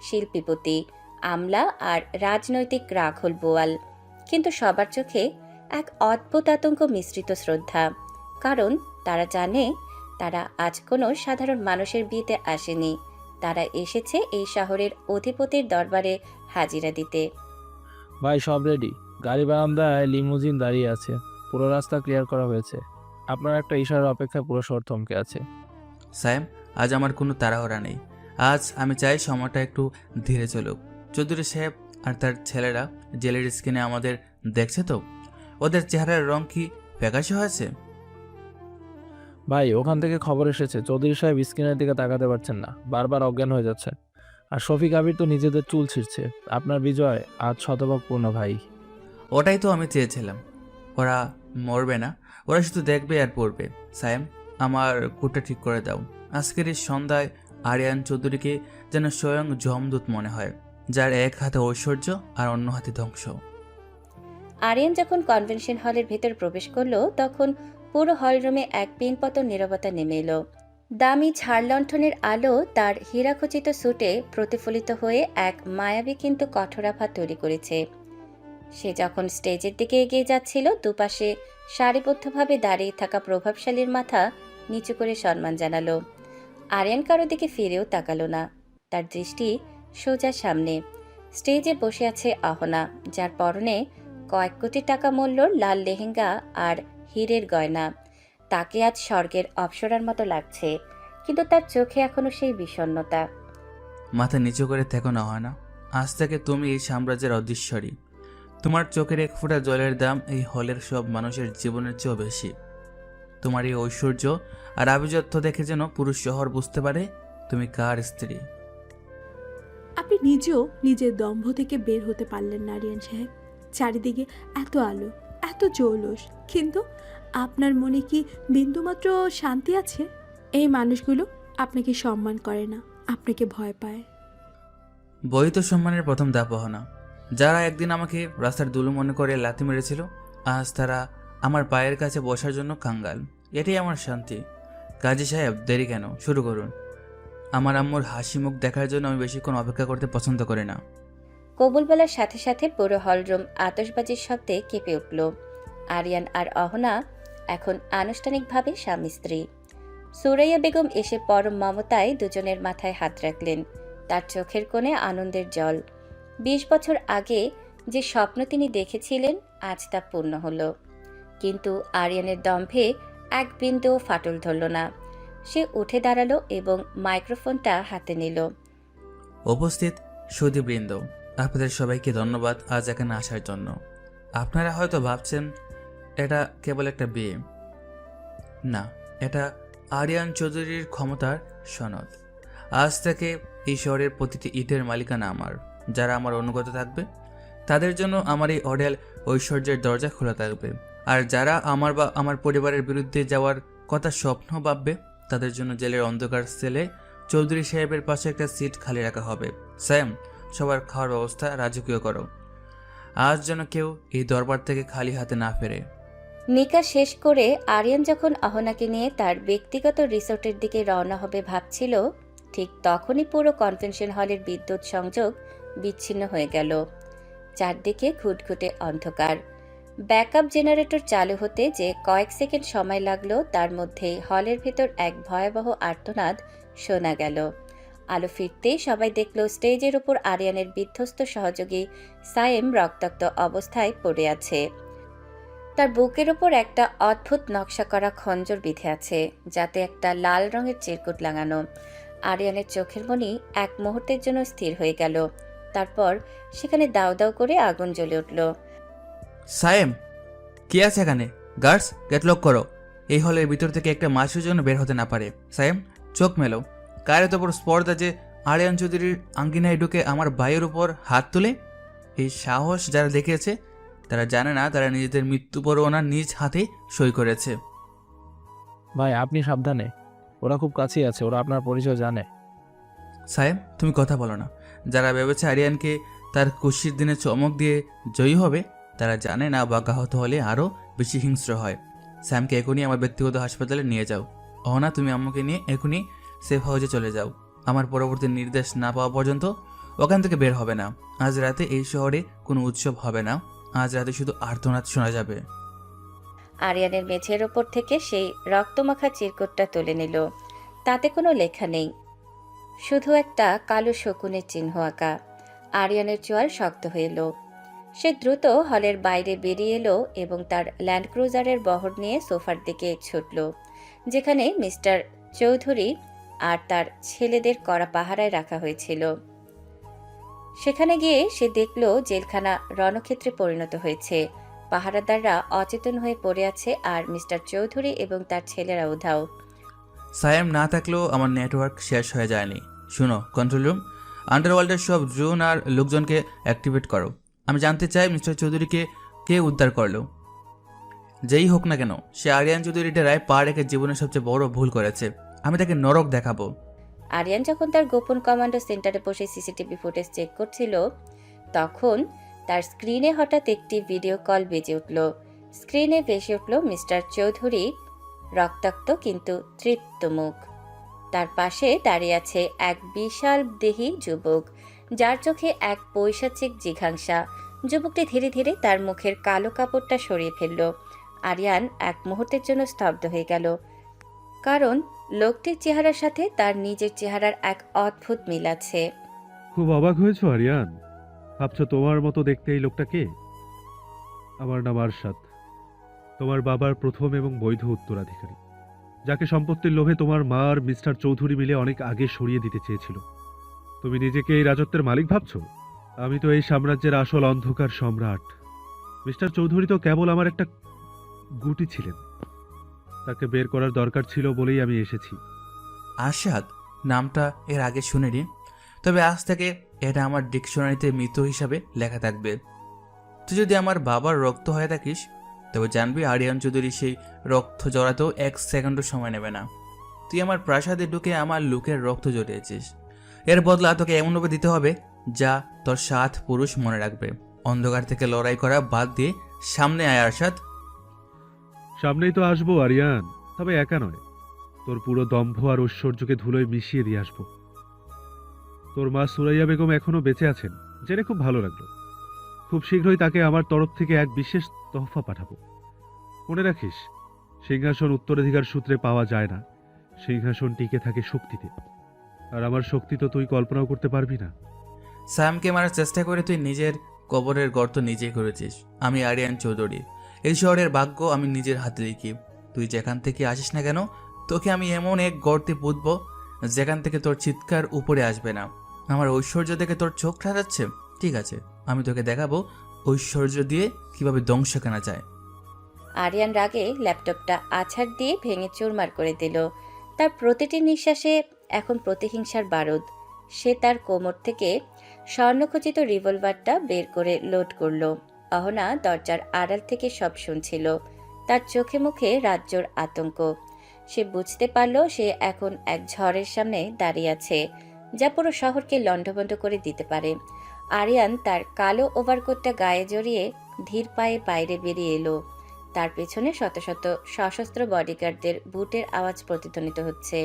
শিল্পীপতি, আমলা আর রাজনৈতিক রাঘল বোয়াল। কিন্তু সবার চোখে এক অদ্ভুত আতঙ্ক মিশ্রিত শ্রদ্ধা, কারণ তারা জানে তারা আজ কোনো সাধারণ মানুষের বিয়েতে আসেনি। তারা এসেছে এই শহরের অধিপতির দরবারে হাজিরা দিতে। ভাই সব রেডি, গাড়ি বারান্দায় লিমুজিন দাঁড়িয়ে আছে, পুরো রাস্তা ক্লিয়ার করা হয়েছে। আপনার একটা ইশারার অপেক্ষায় পুরো শহর থমকে আছে। সায়েম, আজ আমার কোনো তাড়াহুড়া নেই। আজ আমি চাই সময়টা একটু ধীরে চলুক। চৌধুরী সাহেব আর তার ছেলেরা জেলের স্ক্রিনে আমাদের দেখছে তো? ওদের চেহারার রং কি ফ্যাকাশে হয়েছে? ভাই ওখান থেকে খবর এসেছে চৌধুরী সাহেব স্ক্রিনের দিকে তাকাতে পারছেন না, বারবার অজ্ঞান হয়ে যাচ্ছে। আর শফিক আবির তো নিজেদের চুল ছিঁড়ছে। আপনার বিজয় আজ শতভাগ পূর্ণ ভাই। ওটাই তো আমি চেয়েছিলাম। ওরা মরবে না, ওরা শুধু দেখবে আর পড়বে। সায়েম, আমার কুটটা ঠিক করে দাও। আজকের এই সন্ধ্যায় আরিয়ান চৌধুরীকে যেন স্বয়ং যমদূত মনে হয়, যার এক হাতে ঐশ্বর্য আর অন্য হাতে ধ্বংস। আরিয়ান যখন কনভেনশন হলের ভেতর প্রবেশ করলো, তখন পুরো হলরুমে এক পিনপতন নীরবতা নেমে এলো। দামি ঝাড়লণ্ঠনের আলো তার হীরাখচিত স্যুটে প্রতিফলিত হয়ে এক মায়াবী কিন্তু কঠোরাভা তৈরি করেছে। সে যখন স্টেজের দিকে এগিয়ে যাচ্ছিল, দুপাশে সারিবদ্ধভাবে দাঁড়িয়ে থাকা প্রভাবশালীর মাথা নিচু করে সম্মান জানালো। আরিয়ান কারো দিকে ফিরেও তাকালো না, তার দৃষ্টি সোজা সামনে। স্টেজে বসে আছে অহনা, যার পরনে কয়েক কোটি টাকা মূল্যর লাল লেহেঙ্গা আর হীরের গয়না। তাকে আজ স্বর্গের অপ্সরার মতো লাগছে, কিন্তু তার চোখে এখনো সেই বিষণ্ণতা। মাথা নিচু করে থেকো না হয় না, আজ থেকে তুমি এই সাম্রাজ্যের অদৃশ্বরী। তোমার চোখের এক ফোঁটা জলের দাম এই হলের সব মানুষের জীবনের চেয়েও বেশি। তোমার এই ঐশ্বর্য আর আভিজাত্য দেখে যেন পুরো শহর বুঝতে পারে তুমি কার স্ত্রী। আপনি নিজেও নিজের দম্ভ থেকে বের হতে পারলেন না আরিয়ান সাহেব। চারিদিকে এত আলো, এত জৌলুস, কিন্তু আপনার মনে কি বিন্দুমাত্র শান্তি আছে? এই মানুষগুলো আপনাকে সম্মান করে না, আপনাকে ভয় পায়। বৈধ সম্মানের প্রথম দাপহনা। যারা একদিন আমাকে রাস্তার দুলু মনে করে লাথি মেরেছিল, আজ তারা আমার পায়ের কাছে বসার জন্য কাঙ্গাল। এটাই আমার শান্তি। কাজী সাহেব, দেরি কেন, শুরু করুন। আমার আম্মুর হাসি মুখ দেখার জন্য আমি বেশিক্ষণ অপেক্ষা করতে পছন্দ করি না। কবুল বলার সাথে সাথে পুরো হলরুম আতশবাজির শব্দে কেঁপে উঠল। আরিয়ান আর অহনা এখন আনুষ্ঠানিকভাবে স্বামী স্ত্রী। সুরাইয়া বেগম এসে পরম মমতায় দুজনের মাথায় হাত রাখলেন। তার চোখের কোণে আনন্দের জল। 20 বছর আগে যে স্বপ্ন তিনি দেখেছিলেন, আজ তা পূর্ণ হলো। কিন্তু আরিয়ানের দম্ভে এক বিন্দুও ফাটল ধরল না। সে উঠে দাঁড়ালো এবং মাইক্রোফোনটা হাতে নিল। উপস্থিত সুধীবৃন্দ, আপনাদের সবাইকে ধন্যবাদ আজ এখানে আসার জন্য। আপনারা হয়তো ভাবছেন এটা কেবল একটা বিয়ে। না, এটা আরিয়ান চৌধুরীর ক্ষমতার সনদ। আজ থেকে এই শহরের প্রতিটি ইটের মালিকানা আমার। যারা আমার অনুগত থাকবে তাদের জন্য আমার এই অডেল ঐশ্বর্যের দরজা খোলা থাকবে, আর যারা আমার বা আমার পরিবারের বিরুদ্ধে যাওয়ার কথা স্বপ্ন ভাববে তাদের জন্য জেলের অন্ধকার সেলে চৌধুরী সাহেবের পাশে একটা সিট খালি রাখা হবে। স্যাম, সবার খাওয়ার ব্যবস্থা রাজকীয় করো। আজ যেন কেউ এই দরবার থেকে খালি হাতে না ফেরে। নিকা শেষ করে আরিয়ান যখন অহনাকে নিয়ে তার ব্যক্তিগত রিসোর্টের দিকে রওনা হবে ভাবছিল, ঠিক তখনই পুরো কনভেনশন হলের বিদ্যুৎ সংযোগ বিচ্ছিন্ন হয়ে গেল। চারদিকে ঘুটঘুটে অন্ধকার। ব্যাকআপ জেনারেটর চালু হতে যে কয়েক সেকেন্ড সময় লাগলো, তার মধ্যেই হলের ভেতর এক ভয়াবহ আর্তনাদ শোনা গেল। আলো ফিরতেই সবাই দেখল স্টেজের উপর আরিয়ানের বিধ্বস্ত সহযোগী সায়েম রক্তাক্ত অবস্থায় পড়ে আছে। তার বুকের ওপর একটা অদ্ভুত নকশা করা খঞ্জর বিঁধে আছে, যাতে একটা লাল রঙের চিরকুট লাগানো। আরিয়ানের চোখের মনি এক মুহূর্তের জন্য স্থির হয়ে গেল। তারপর সেখানে দাউ দাউ করে আগুন জ্বলে উঠল। সায়েম, কি আছে এখানে? গার্ডস, গেট লক করো। এই হলের ভিতর থেকে একটা মাসের জন্য বের হতে না পারে। সায়েম, চোখ মেলো। কার এত বড় স্পর্ধা যে আরিয়ান চৌধুরীর আঙ্গিনায় ঢুকে আমার ভাইয়ের উপর হাত তুলে? এই সাহস যারা দেখিয়েছে তারা জানে না তারা নিজেদের মৃত্যু পরোয়ানা নিজ হাতে সই করেছে। ভাই আপনি সাবধানে, ওরা খুব কাছেই আছে, ওরা আপনার পরিচয় জানে। সাহেব তুমি কথা বলো না। যারা ভেবেছে আরিয়ানকে তার খুশির দিনে চমক দিয়ে জয়ী হবে, তারা জানে না বাঘাহত হলে আরও বেশি হিংস্র হয়। স্যামকে এখনই আমার ব্যক্তিগত হাসপাতালে নিয়ে যাও। অহনা তুমি আম্মুকে নিয়ে এখনই সেফ হাউসে চলে যাও। আমার পরবর্তী নির্দেশ না পাওয়া পর্যন্ত ওখান থেকে বের হবে না। আজ রাতে এই শহরে কোনো উৎসব হবে না। আজ রাতে শুধু আর্তনাদ শোনা যাবে। আরিয়ানের মেঝের ওপর থেকে সেই রক্তমাখা চিরকুটটা তুলে নিল। তাতে কোনো লেখা নেই, শুধু একটা কালো শকুনের চিহ্ন আঁকা। আরিয়ানের চোয়াল শক্ত হয়ে এলো। সে দ্রুত হলের বাইরে বেরিয়ে এলো এবং তার ল্যান্ড ক্রুজারের বহর নিয়ে সোফার দিকে ছুটল, যেখানে মিস্টার চৌধুরী আর তার ছেলেদের কড়া পাহারায় রাখা হয়েছিল। সেখানে গিয়ে সে দেখল জেলখানা রণক্ষেত্রে পরিণত হয়েছে। পাহারাদাররা অচেতন হয়ে পড়ে আছে আর মিস্টার চৌধুরী এবং তার ছেলেরা উধাও। সায়েম না থাকলেও আমার নেটওয়ার্ক শেষ হয়ে যায়নি। শুনো কন্ট্রোল রুম, আন্ডারওয়ার্ল্ডের সব ড্রোন আর লোকজনকে অ্যাক্টিভেট করো। আমি জানতে চাই মিস্টার চৌধুরীকে কে উদ্ধার করলো। যেই হোক না কেন, সে আরিয়ান চৌধুরী ডেরায় পা রেখে জীবনের সবচেয়ে বড় ভুল করেছে। আমি তাকে নরক দেখাবো। আরিয়ান যখন তার গোপন কমান্ডো সেন্টারে বসে সিসিটিভি ফুটেজ চেক করছিল, তখন তার স্ক্রিনে হঠাৎ একটি ভিডিও কল বেজে উঠল। স্ক্রিনে ভেসে উঠল মিস্টার চৌধুরী, রক্তাক্ত কিন্তু তৃপ্ত মুখ। তার পাশে দাঁড়িয়ে আছে এক বিশাল দেহী যুবক, যার চোখে এক পৈশাচিক জিঘাংসা। যুবকটি ধীরে ধীরে তার মুখের কালো কাপড়টা সরিয়ে ফেলল। আরিয়ান এক মুহূর্তের জন্য স্তব্ধ হয়ে গেল, কারণ লোকটির চেহারার সাথে তার নিজের চেহারার এক অদ্ভুত মিল আছে। খুব অবাক হয়েছো আরিয়ান? ভাবছো তোমার মতো দেখতে এই লোকটা কে? আমার নাম আরশাদ, তোমার বাবার প্রথম এবং বৈধ উত্তরাধিকারী, যাকে সম্পত্তির লোভে তোমার মা আর মিস্টার চৌধুরী মিলে অনেক আগে সরিয়ে দিতে চেয়েছিল। তুমি নিজেকে এই রাজত্বের মালিক ভাবছো? আমি তো এই সাম্রাজ্যের আসল অন্ধকার সম্রাট। মিস্টার চৌধুরী তো কেবল আমার একটা গুটি ছিলেন। তাকে বের করার দরকার ছিল বলেই আমি এসেছি। আরশাদ নামটা এর আগে শুনিনি, তবে আজ থেকে এটা আমার ডিকশনারিতে মৃত হিসাবে লেখা থাকবে। তুই যদি আমার বাবার রক্ত হয়ে থাকিস, তবে জানবি আরিয়ান চৌধুরী সেই রক্ত জড়াতেও 1 সেকেন্ডও সময় নেবে না। তুই আমার প্রাসাদে ঢুকে আমার লোকের রক্ত জড়িয়েছিস। এর বদলা তোকে এমনভাবে দিতে হবে যা তোর 7 পুরুষ মনে রাখবে। অন্ধকার থেকে লড়াই করা বাদ দিয়ে সামনে আয় আরশাদ। সামনেই তো আসবো আরিয়ান, তবে একা নয়। তোর পুরো দম্ভ আর ঐশ্বর্যকে ধুলোয় মিশিয়ে দিয়ে আসবো। তোর মা সুরাইয়া বেগম এখনো বেঁচে আছেন জেনে খুব ভালো লাগলো। খুব শীঘ্রই তাকে আমার তরফ থেকে এক বিশেষ তোহফা পাঠাবো। মনে রাখিস, সিংহাসন উত্তরাধিকার সূত্রে পাওয়া যায় না, সিংহাসন টিকে থাকে শক্তিতে। আর আমার শক্তি তো তুই কল্পনাও করতে পারবি না। স্যামকে মারার চেষ্টা করে তুই নিজের কবরের গর্ত নিজেই করেছিস। আমি আরিয়ান চৌধুরী, এই শহরের ভাগ্য আমি নিজের হাতে লিখি। তুই যেখান থেকে আসিস না কেন, তোকে আমি এমন এক গর্তে পুঁতব যেখান থেকে তোর চিৎকার উপরে আসবে না। আমার ঐশ্বর্য দেখে তোর চোখ রাজাচ্ছে? ঠিক আছে, আমি তোকে দেখাবো ঐশ্বর্য দিয়ে কিভাবে ধ্বংস কেনা যায়। আরিয়ান রাগে ল্যাপটপটা আছাড় দিয়ে ভেঙে চুরমার করে দিল। তার প্রতিটি নিঃশ্বাসে এখন প্রতিহিংসার বারুদ। সে তার কোমর থেকে স্বর্ণখচিত রিভলভারটা বের করে লোড করল। অহনা দরজার আড়াল থেকে সব শুনছিল। তার চোখে মুখে রাজ্যর আতঙ্ক। সে বুঝতে পারল সে এখন এক ঝড়ের সামনে দাঁড়িয়ে আছে, যা পুরো শহরকে লণ্ডভণ্ড করে দিতে পারে। আরিয়ান তার কালো ওভারকোটটা গায়ে জড়িয়ে ধীর পায়ে বাইরে বেরিয়ে এলো। তার পেছনে শত শত সশস্ত্র বডিগার্ডদের বুটের আওয়াজ প্রতিধ্বনিত হচ্ছে।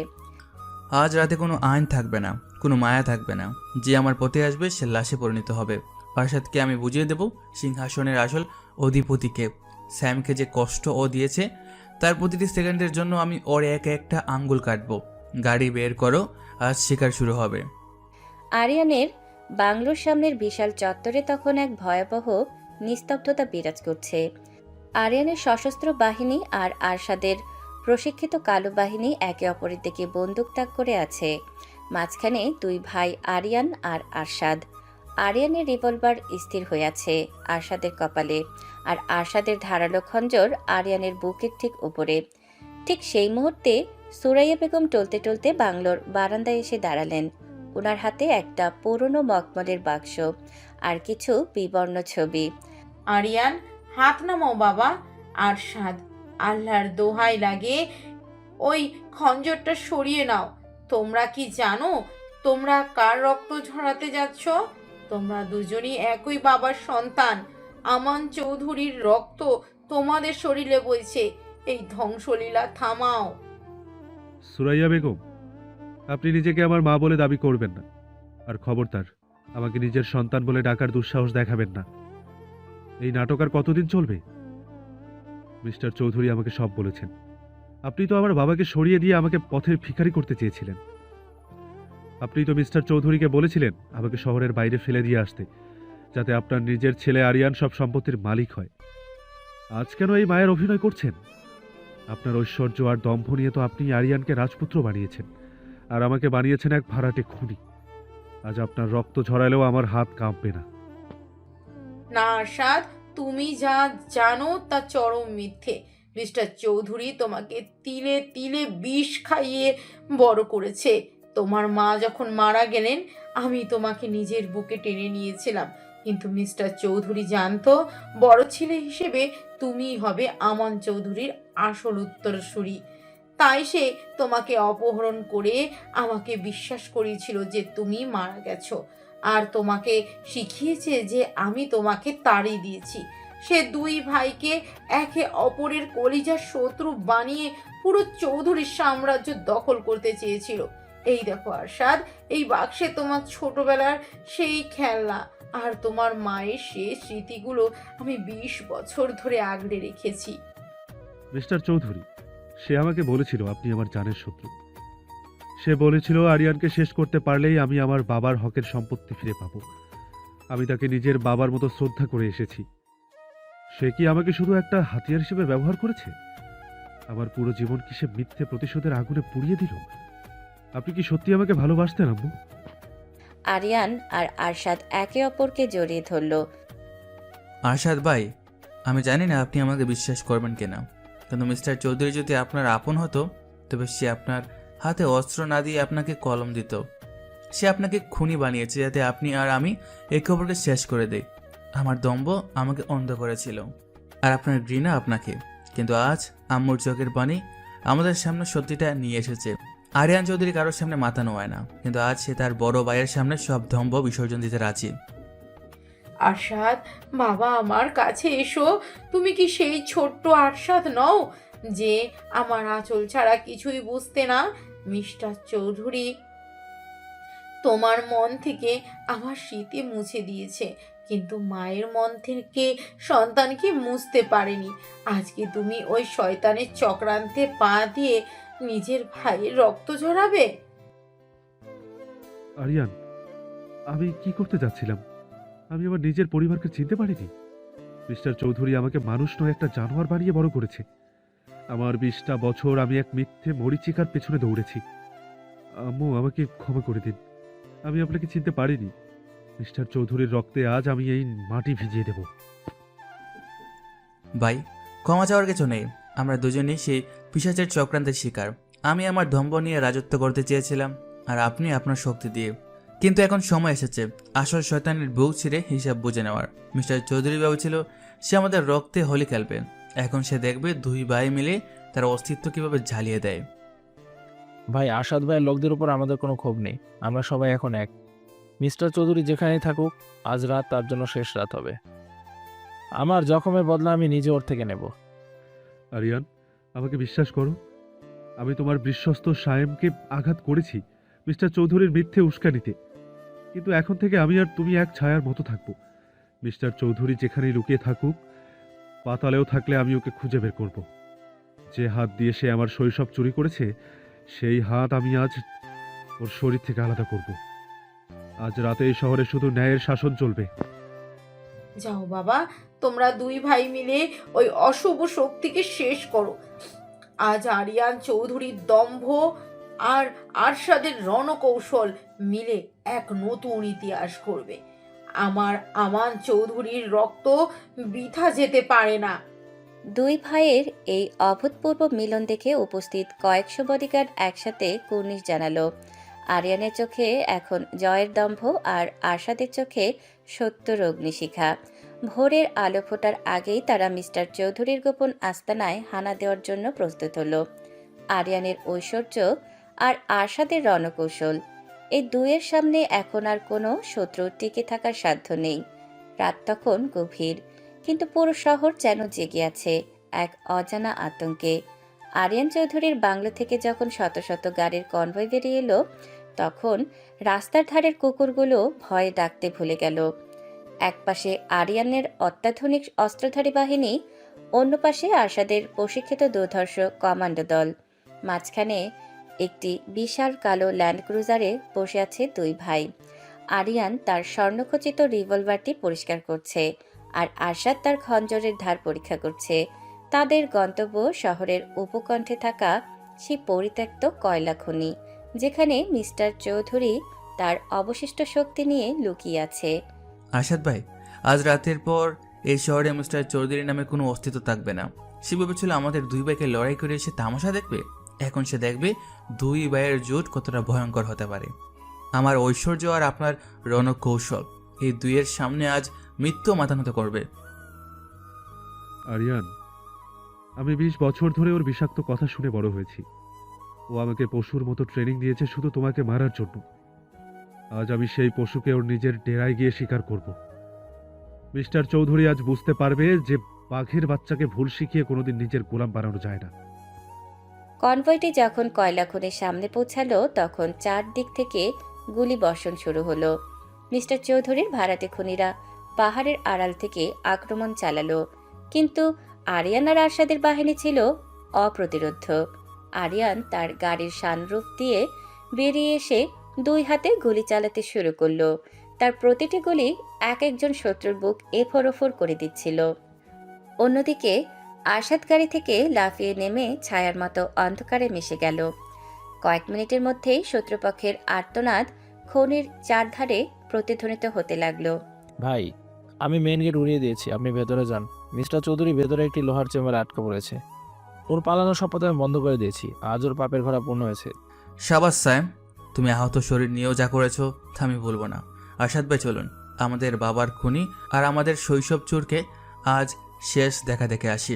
আজ রাতে কোনো আইন থাকবে না, কোনো মায়া থাকবে না। যে আমার পথে আসবে সে লাশে পরিণত হবে। আরশাদকে আমি বুঝিয়ে দেব সিংহাসনের আসল অধিপতিকে। স্যামকে যে কষ্ট ও দিয়েছে, তার প্রতিটি সেকেন্ডের জন্য আমি ওর একটা আঙ্গুল কাটবো। গাড়ি বের করো, আজ শিকার শুরু হবে। আরিয়ানের বাংলোর সামনের বিশাল চত্বরে তখন এক ভয়াবহ নিস্তব্ধতা বিরাজ করছে। আরিয়ানের সশস্ত্র বাহিনী আর আরশাদের প্রশিক্ষিত কালো বাহিনী একে অপরের দিকে বন্দুক তাক করে আছে। মাঝখানে 2 ভাই আরিয়ান আর আরশাদ। আরিয়ানের রিভলভার স্থির হয়ে আছে আরশাদের কপালে, আর আরশাদের ধারালো খঞ্জর আরিয়ানের বুকের ঠিক উপরে। ঠিক সেই মুহূর্তে সুরাইয়া বেগম টলতে টলতে বাংলোর বারান্দায় এসে দাঁড়ালেন। ওনার হাতে একটা পুরনো মখমলের বাক্স আর কিছু বিবর্ণ ছবি। আরিয়ান, হাত নামাও বাবা। আরশাদ, আল্লাহর দোহাই লাগে ওই খঞ্জরটা সরিয়ে নাও। তোমরা কি জানো তোমরা কার রক্ত ঝরাতে যাচ্ছ? তোমরা দুজনই একই বাবার সন্তান। আমান চৌধুরীর রক্ত তোমাদের শরীরে বইছে। এই ধ্বংসলীলা থামাও। সুরাইয়া বেগম, আপনি নিজেকে আমার মা বলে দাবি করবেন না। আর খবরদার, আমাকে নিজের সন্তান বলে ডাকার দুঃসাহস দেখাবেন না। এই নাটক আর কতদিন চলবে? মিস্টার চৌধুরী আমাকে সব বলেছেন। আপনি তো আমার বাবাকে সরিয়ে দিয়ে আমাকে পথের ভিখারি করতে চেয়েছিলেন। আপনি তো মিস্টার চৌধুরীকে বলেছিলেন আমাকে শহরের বাইরে ফেলে দিয়ে আসতে, যাতে আপনার নিজের ছেলে আরিয়ান সব সম্পত্তির মালিক হয়। আজ কেন এই মায়ের অভিনয় করছেন? আপনার ঐশ্বর্য আর দম্ভ নিয়ে তো আপনি আরিয়ানকে রাজপুত্র বানিয়েছেন, আর আমাকে বানিয়েছেন এক ভাড়াটে খুনি। আজ আপনার রক্ত ঝরালেও আমার হাত কাঁপবে না। না আরশাদ, তুমি যা জানো তা চরম মিথ্যে। মিস্টার চৌধুরী তোমাকে তিলে তিলে বিষ খাইয়ে বড় করেছে। তোমার মা যখন মারা গেলেন আমি তোমাকে নিজের বুকে টেনে নিয়েছিলাম, কিন্তু মিস্টার চৌধুরী জানতো বড় ছেলে হিসেবে তুমিই হবে আমান চৌধুরীর আসল উত্তরসূরি। তাই সে তোমাকে অপহরণ করে আমাকে বিশ্বাস করিয়েছিল যে তুমি মারা গেছো, আর তোমাকে শিখিয়েছে যে আমি তোমাকে তাড়িয়ে দিয়েছি। সে দুই ভাইকে একে অপরের কলিজার শত্রু বানিয়ে পুরো চৌধুরীর সাম্রাজ্য দখল করতে চেয়েছিল। এই দেখো আরশাদ, এই বাক্সে তোমার ছোটবেলার সেই খেলনা আর তোমার মায়ের সেই স্মৃতিগুলো আমি 20 বছর ধরে আগলে রেখেছি। মিস্টার চৌধুরী, সে আমাকে বলেছিল আপনি আমার জানের শত্রু। সে বলেছিল আরিয়ানকে শেষ করতে পারলেই আমি আমার বাবার হকের সম্পত্তি ফিরে পাবো। আমি তাকে নিজের বাবার মতো শ্রদ্ধা করে এসেছি। সে কি আমাকে শুধু একটা হাতিয়ার হিসেবে ব্যবহার করেছে? আমার পুরো জীবন কি সে মিথ্যে প্রতিশোধের আগুনে পুড়িয়ে দিল? আপনি কি সত্যি আমাকে ভালোবাসতেন আম্মু? আরিয়ান আর আরশাদ একে অপরকে জড়িয়ে ধরল। আরশাদ ভাই, আমি জানি না আপনি আমাকে বিশ্বাস করবেন কিনা, কিন্তু মিস্টার চৌধুরী যদি আপনার আপন হতো তবে সে আপনার হাতে অস্ত্র না দিয়ে আপনাকে কলম দিত। সে আপনাকে খুনি বানিয়েছে যাতে আপনি আর আমি একে অপরকে শেষ করে দেই। আমার দম্ভ আমাকে অন্ধ করেছিল, আর আপনার ঘৃণা আপনাকে। কিন্তু আজ আম্মুর চোখের পানি আমাদের সামনে সত্যিটা নিয়ে এসেছে। আরিয়ান চৌধুরী কারোর সামনে মাথা নোয়ায় না, কিন্তু আজ সে তার বড় ভাইয়ের সামনে সব দম্ভ বিসর্জন দিতে রাজি। আরশাদ, বাবা আমার কাছে এসো। তুমি কি সেই ছোট্ট আরশাদ নও যে আমার আঁচল ছাড়া কিছুই বুঝতে না? মিস্টার চৌধুরী তোমার মন থেকে আমার স্মৃতি মুছে দিয়েছে, কিন্তু মায়ের মন থেকে সন্তানকে মুছতে পারেনি। আজকে তুমি ওই শয়তানের চক্রান্তে পা দিয়ে নিজের ভাইয়ের রক্ত ঝরাবে? আরিয়ান, আমি কি করতে যাচ্ছিলাম? আমি আমার নিজের পরিবারকে চিনতে পারিনি। মিস্টার চৌধুরী আমাকে মানুষ নয় একটা জানোয়ার বানিয়ে বড় করেছে। আমার 20টা বছর আমি এক মিথ্যে মরিচিকার পেছনে দৌড়েছি। আম্মু, আমাকে ক্ষমা করে দিন। আমি আপনাকে চিনতে পারিনি। মিস্টার চৌধুরীর রক্তে আজ আমি এই মাটি ভিজিয়ে দেব। ভাই, ক্ষমা চাওয়ার কিছু নেই। আমরা দুজনেই সেই পিশাচের চক্রান্তের শিকার। আমি আমার দম্ভ নিয়ে রাজত্ব করতে চেয়েছিলাম, আর আপনি আপনার শক্তি দিয়ে। কিন্তু এখন সময় এসেছে আসল শয়তানের বুক ছিঁড়ে হিসাব বুঝে নেওয়ার। মিস্টার চৌধুরী ভেবেছিল সে আমাদের রক্তে হোলি খেলবে। এখন সে দেখবে দুই ভাই মিলে তার অস্তিত্ব কিভাবে ঝালিয়ে দেয়। ভাই, আসাদ ভাইয়ের লোকদের উপর আমাদের কোনো ক্ষোভ নেই। আমরা সবাই এখন এক। মিস্টার চৌধুরী যেখানেই থাকুক, আজ রাত তার জন্য শেষ রাত হবে। আমার জখমের বদলা আমি নিজে ওর থেকে নেব। আরিয়ান, আমাকে বিশ্বাস করো। আমি তোমার বিশ্বস্ত সায়েমকে আঘাত করেছি মিস্টার চৌধুরীর মিথ্যে উস্কানিতে, কিন্তু এখন থেকে আমি আর তুমি এক ছায়ার মতো থাকবো। মিস্টার চৌধুরী যেখানেই লুকিয়ে থাকুক, পাতালেও থাকলে আমি ওকে খুঁজে বের করব। যে হাত দিয়ে সে আমার শৈশব চুরি করেছে, সেই হাত আমি আজ ওর শরীর থেকে আলাদা করব। আজ রাতে এই শহরে শুধু ন্যায়ের শাসন চলবে। যাও বাবা, তোমরা দুই ভাই মিলে ওই অশুভ শক্তিকে শেষ করো। আজ আরিয়ান চৌধুরীর দম্ভ আর আরশাদের রণকৌশল মিলে এক নতুন ইতিহাস করবে। আমার আমান চৌধুরীর রক্ত বৃথা যেতে পারে না। দুই ভাইয়ের এই অভূতপূর্ব মিলন দেখে উপস্থিত কয়েকশো বডিগার্ড একসাথে কুর্নিশ জানালো। আরিয়ানের চোখে এখন জয়ের দম্ভ আর আরশাদের চোখে সত্যর অগ্নিশিখা। ভোরের আলো ফোটার আগেই তারা মিস্টার চৌধুরীর গোপন আস্তানায় হানা দেওয়ার জন্য প্রস্তুত হলো। আরিয়ানের ঐশ্বর্য আর আরশাদের রণকৌশল, এই দুয়ের সামনে এখন আর কোনো শত্রু টিকে থাকার সাধ্য নেই। রাত তখন গভীর, কিন্তু পুরো শহর যেন জেগে আছে এক অজানা আতঙ্কে। আরিয়ান চৌধুরীর বাংলো থেকে যখন শত শত গাড়ির কনভয় বেরিয়ে এলো, তখন রাস্তার ধারের কুকুরগুলো ভয়ে ডাকতে ভুলে গেল। একপাশে আরিয়ানের অত্যাধুনিক অস্ত্রধারী বাহিনী, অন্য পাশে আরশাদের প্রশিক্ষিত দুর্ধর্ষ কমান্ডো দল। মাঝখানে একটি বিশাল কালো ল্যান্ড ক্রুজারে বসে আছে দুই ভাই। আরিয়ান তার স্বর্ণখচিত রিভলভারটি পরিষ্কার করছে, আর আরশাদ তার খঞ্জরের ধার পরীক্ষা করছে। তাদের গন্তব্য শহরের উপকণ্ঠে থাকা সেই পরিত্যক্ত কয়লা খনি, যেখানে মিস্টার চৌধুরী তার অবশিষ্ট শক্তি নিয়ে লুকিয়ে আছে। আরশাদ ভাই, আজ রাতের পর এই শহরে মিস্টার চৌধুরী নামে কোনো অস্তিত্ব থাকবে না। সে ভেবেছিল আমাদের দুই ভাইকে লড়াই করে এসে তামাশা দেখবে। এখন সে দেখবে দুই ভাইয়ের জোট কতটা ভয়ঙ্কর হতে পারে। আমার ঐশ্বর্য আর আপনার রণকৌশল, এই দুইয়ের সামনে আজ মৃত্যু মাথা নত করবে। আরিয়ান, আমি 20 বছর ধরে ওর বিষাক্ত কথা শুনে বড় হয়েছি। ও আমাকে পশুর মতো ট্রেনিং দিয়েছে শুধু তোমাকে মারার জন্য। আজ আমি সেই পশুকে ওর নিজের ডেরায় গিয়ে শিকার করব। মিস্টার চৌধুরী আজ বুঝতে পারবে যে বাঘের বাচ্চাকে ভুল শিখিয়ে কোনোদিন নিজের গোলাম বানানো যায় না। কনভয়টি যখন কয়লা খনির সামনে পৌঁছালো, তখন চারদিক থেকে গুলি বর্ষণ শুরু হলো। মিস্টার চৌধুরীর ভাড়াটে খুনিরা পাহাড়ের আড়াল থেকে আক্রমণ চালালো, কিন্তু আরিয়ান আর আরশাদের বাহিনী ছিল অপ্রতিরোধ্য। আরিয়ান তার গাড়ির সানরুফ দিয়ে বেরিয়ে এসে দুই হাতে গুলি চালাতে শুরু করলো। তার প্রতিটি গুলি এক একজন শত্রুর বুক এফোর ওফোর করে দিচ্ছিল। অন্যদিকে আরশাদ গাড়ি থেকে লাফিয়ে নেমে ছায়ার মতো অন্ধকারে মিশে গেল। কয়েক মিনিটের মধ্যেই শত্রুপক্ষের আর্তনাদ খনির চারধারে প্রতিধ্বনিত হতে লাগলো। ভাই, আমি মেন গেট উড়িয়ে দিয়েছি, আপনি ভেতরে যান। মিস্টার চৌধুরী ভেতরে একটি লোহার চেম্বারে আটকা পড়েছে। ওর পালানোর সব পথে আমি বন্ধ করে দিয়েছি। আজ ওর পাপের ঘোড়া পূর্ণ হয়েছে। শাবাশ সায়েম, তুমি আহত শরীর নিয়েও যা করেছো তা আমি বলবো না। আরশাদ ভাই চলুন, আমাদের বাবার খুনি আর আমাদের শৈশব চোরকে আজ শেষ দেখা দেখে আসি।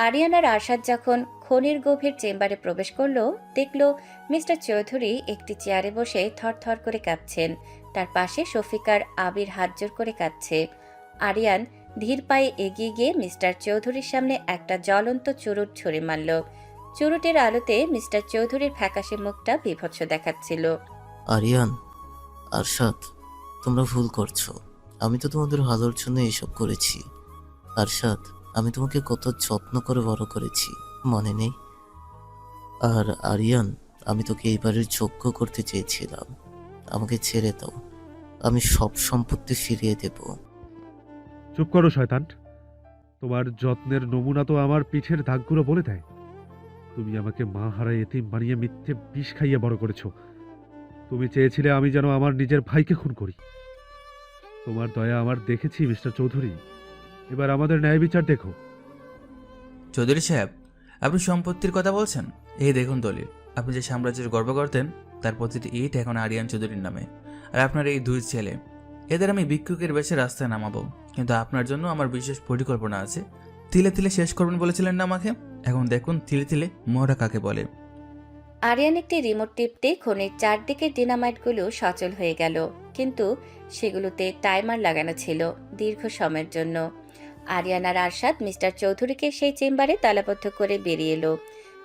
আরিয়ান আর আরশাদ যখন খনির গভীর চেম্বারে প্রবেশ করলো, দেখলো মিস্টার চৌধুরী একটি চেয়ারে বসে থরথর করে কাঁপছেন। তার পাশে শফিকার আবির হাত জোর করে কাঁদছে। আরিয়ান ধীর পায়ে এগিয়ে গিয়ে মিস্টার চৌধুরীর সামনে একটা জ্বলন্ত চুরুট ছুঁড়ে মারল। চুরুটের আলোতে মিস্টার চৌধুরীর ফ্যাকাশে মুখটা বিভৎস দেখাচ্ছিল। আরিয়ান, আরশাদ, তোমরা ভুল করছো। আমি তো তোমাদের ভালোর জন্য এইসব করেছি। আরশাদ, আমি তোমাকে কত যত্ন করে বড় করেছি, মনে নেই? আর আরিয়ান, আমি তোকে এইবারের যোগ্য করতে চেয়েছিলাম। আমাকে ছেড়ে দাও, আমি সব সম্পত্তি ফিরিয়ে দেব। চুপ করো শয়তান। তোমার যত্নের নমুনা তো আমার পিঠের দাগগুলো বলে দেয়। তুমি আমাকে মা হারা এতিম বানিয়ে মিথ্যে বিষ খাইয়ে বড় করেছো। তুমি চেয়েছিলে আমি যেন আমার নিজের ভাইকে খুন করি। তোমার দয়া আমার দেখেছি মিস্টার চৌধুরী। এবার আমাদের ন্যায় বিচার দেখো। চৌধুরী সাহেব, আপনি সম্পত্তির কথা বলছেন? এই দেখুন দলিল। আপনি যে সাম্রাজ্যের গর্ব করতেন তার প্রতিটি ইট এখন আরিয়ান চৌধুরীর নামে। আর আপনার এই দুই ছেলে, এদের আমি ভিক্ষুকের বেশে রাস্তায় নামাবো। কিন্তু আপনার জন্য আমার বিশেষ পরিকল্পনা আছে। তিলে তিলে শেষ করবেন বলেছিলেন না আমাকে? এখন দেখুন তিলে তিলে মোহরা কাকে বলে। আরিয়ান একটি রিমোট টিপতে খনির চারদিকে ডিনামাইটগুলো সচল হয়ে গেল, কিন্তু সেগুলোতে টাইমার লাগানো ছিল দীর্ঘ সময়ের জন্য। আরিয়ান আর আরশাদ মিস্টার চৌধুরীকে সেই চেম্বারে তালাবদ্ধ করে বেরিয়ে এলো।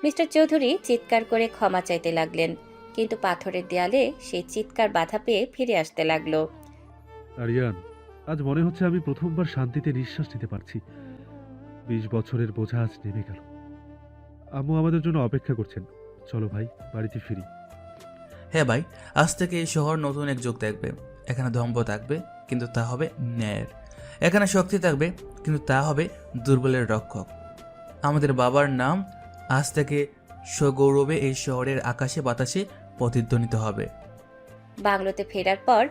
মিস্টার চৌধুরী চিৎকার করে ক্ষমা চাইতে লাগলেন, কিন্তু পাথরের দেয়ালে সেই চিৎকার বাধা পেয়ে ফিরে আসতে লাগলো। আরিয়ান, আজ মনে হচ্ছে আমি প্রথমবার শান্তিতে নিঃশ্বাস নিতে পারছি। 20 বছরের বোঝা আজ নেমে গেল। আম্মু আমাদের জন্য অপেক্ষা করছেন। চলো ভাই, বাড়িতে ফিরি। হ্যাঁ ভাই, আজ থেকে এই শহর নতুন এক যুগ দেখবে। এখানে দম্ভ থাকবে, কিন্তু তা হবে ন্যায়ের। এখানে শক্তি থাকবে, কিন্তু তা হবে দুর্বলের রক্ষক। আমাদের বাবার নাম আজ থেকে সগৌরবে এই শহরের আকাশে বাতাসে প্রতিধ্বনিত হবে। বাংলোতে ফেরার পর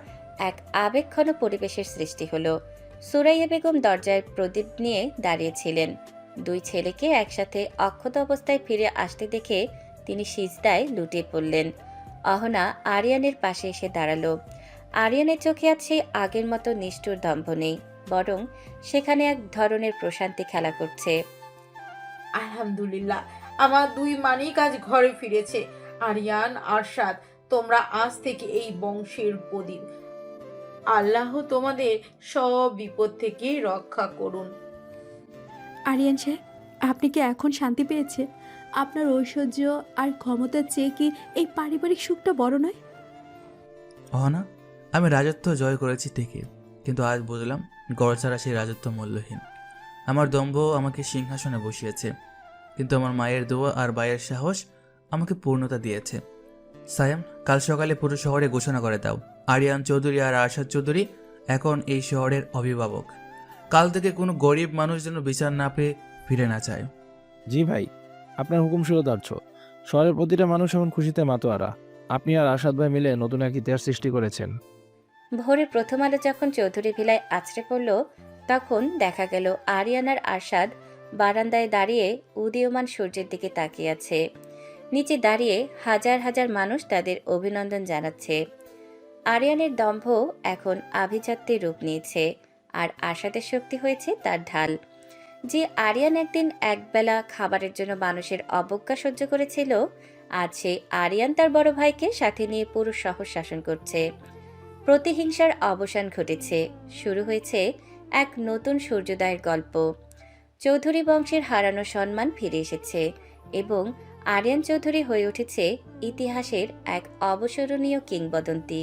এক আবেগঘন পরিবেশের সৃষ্টি হলো। সুরাইয়া বেগম দরজায় প্রদীপ নিয়ে দাঁড়িয়েছিলেন। দুই ছেলেকে একসাথে অক্ষত অবস্থায় ফিরে আসতে দেখে তিনি সিজদায় লুটিয়ে পড়লেন। অহনা আরিয়ানের পাশে এসে দাঁড়ালো। আরিয়ানের চোখে আছে আগের মতো নিষ্ঠুর দম্ভ নেই, বরং সেখানে এক ধরনের প্রশান্তি খেলা করছে। আলহামদুলিল্লাহ, আমার 2 মানিক আজ ঘরে ফিরেছে। আরিয়ান, আরশাদ, তোমরা আজ থেকে এই বংশের প্রদীপ। আল্লাহ তোমাদের সব বিপদ থেকে রক্ষা করুন। আরিয়ান সাহেব, আপনি কি এখন শান্তি পেয়েছে? আপনার ঐশ্বর্য আর ক্ষমতার চেয়ে কি এই পারিবারিক সুখটা বড় নয়? অহনা, আমি রাজত্ব জয় করেছি ঠিকই, কিন্তু আজ বুঝলাম গড় ছাড়া সেই রাজত্ব মূল্যহীন। আমার দম্ভ আমাকে সিংহাসনে বসিয়েছে, কিন্তু আমার মায়ের দোয়া আর ভাইয়ের সাহস আমাকে পূর্ণতা দিয়েছে। সায়াম, কাল সকালে পুরো শহরে ঘোষণা করে দাও, আরিয়ান চৌধুরী আর আরশাদ চৌধুরী এখন এই শহরের অভিভাবক। কাল থেকে কোনো গরিব মানুষ যেন বিচার না পেয়ে ফিরে না চায়। জি ভাই, আপনার হুকুম শিরোধার্য। শহরের প্রতিটা মানুষ এখন খুশিতে মাতোয়ারা। আপনি আর আসাদ ভাই মিলে নতুন এক ইতিহাস সৃষ্টি করেছেন। ভোরের প্রথম আলো যখন চৌধুরী ভিলায় আছড়ে পড়ল, তখন দেখা গেল আরিয়ান আর আরশাদ বারান্দায় দাঁড়িয়ে উদীয়মান সূর্যের দিকে তাকিয়ে আছে। নিচে দাঁড়িয়ে হাজার হাজার মানুষ তাদের অভিনন্দন জানাচ্ছে। আরিয়ানের দম্ভ এখন আভিজাত্যের রূপ নিয়েছে, আর আরশাদের শক্তি হয়েছে তার ঢাল। যে আরিয়ান একদিন একবেলা খাবারের জন্য মানুষের অবজ্ঞা সহ্য করেছিল, আজ সেই আরিয়ান তার বড় ভাইকে সাথে নিয়ে পুরো শহর শাসন করছে। প্রতিহিংসার অবসান ঘটেছে, শুরু হয়েছে এক নতুন সূর্যোদয়ের গল্প। চৌধুরী বংশের হারানো সম্মান ফিরে এসেছে এবং আরিয়ান চৌধুরী হয়ে উঠেছে ইতিহাসের এক অবিস্মরণীয় কিংবদন্তি।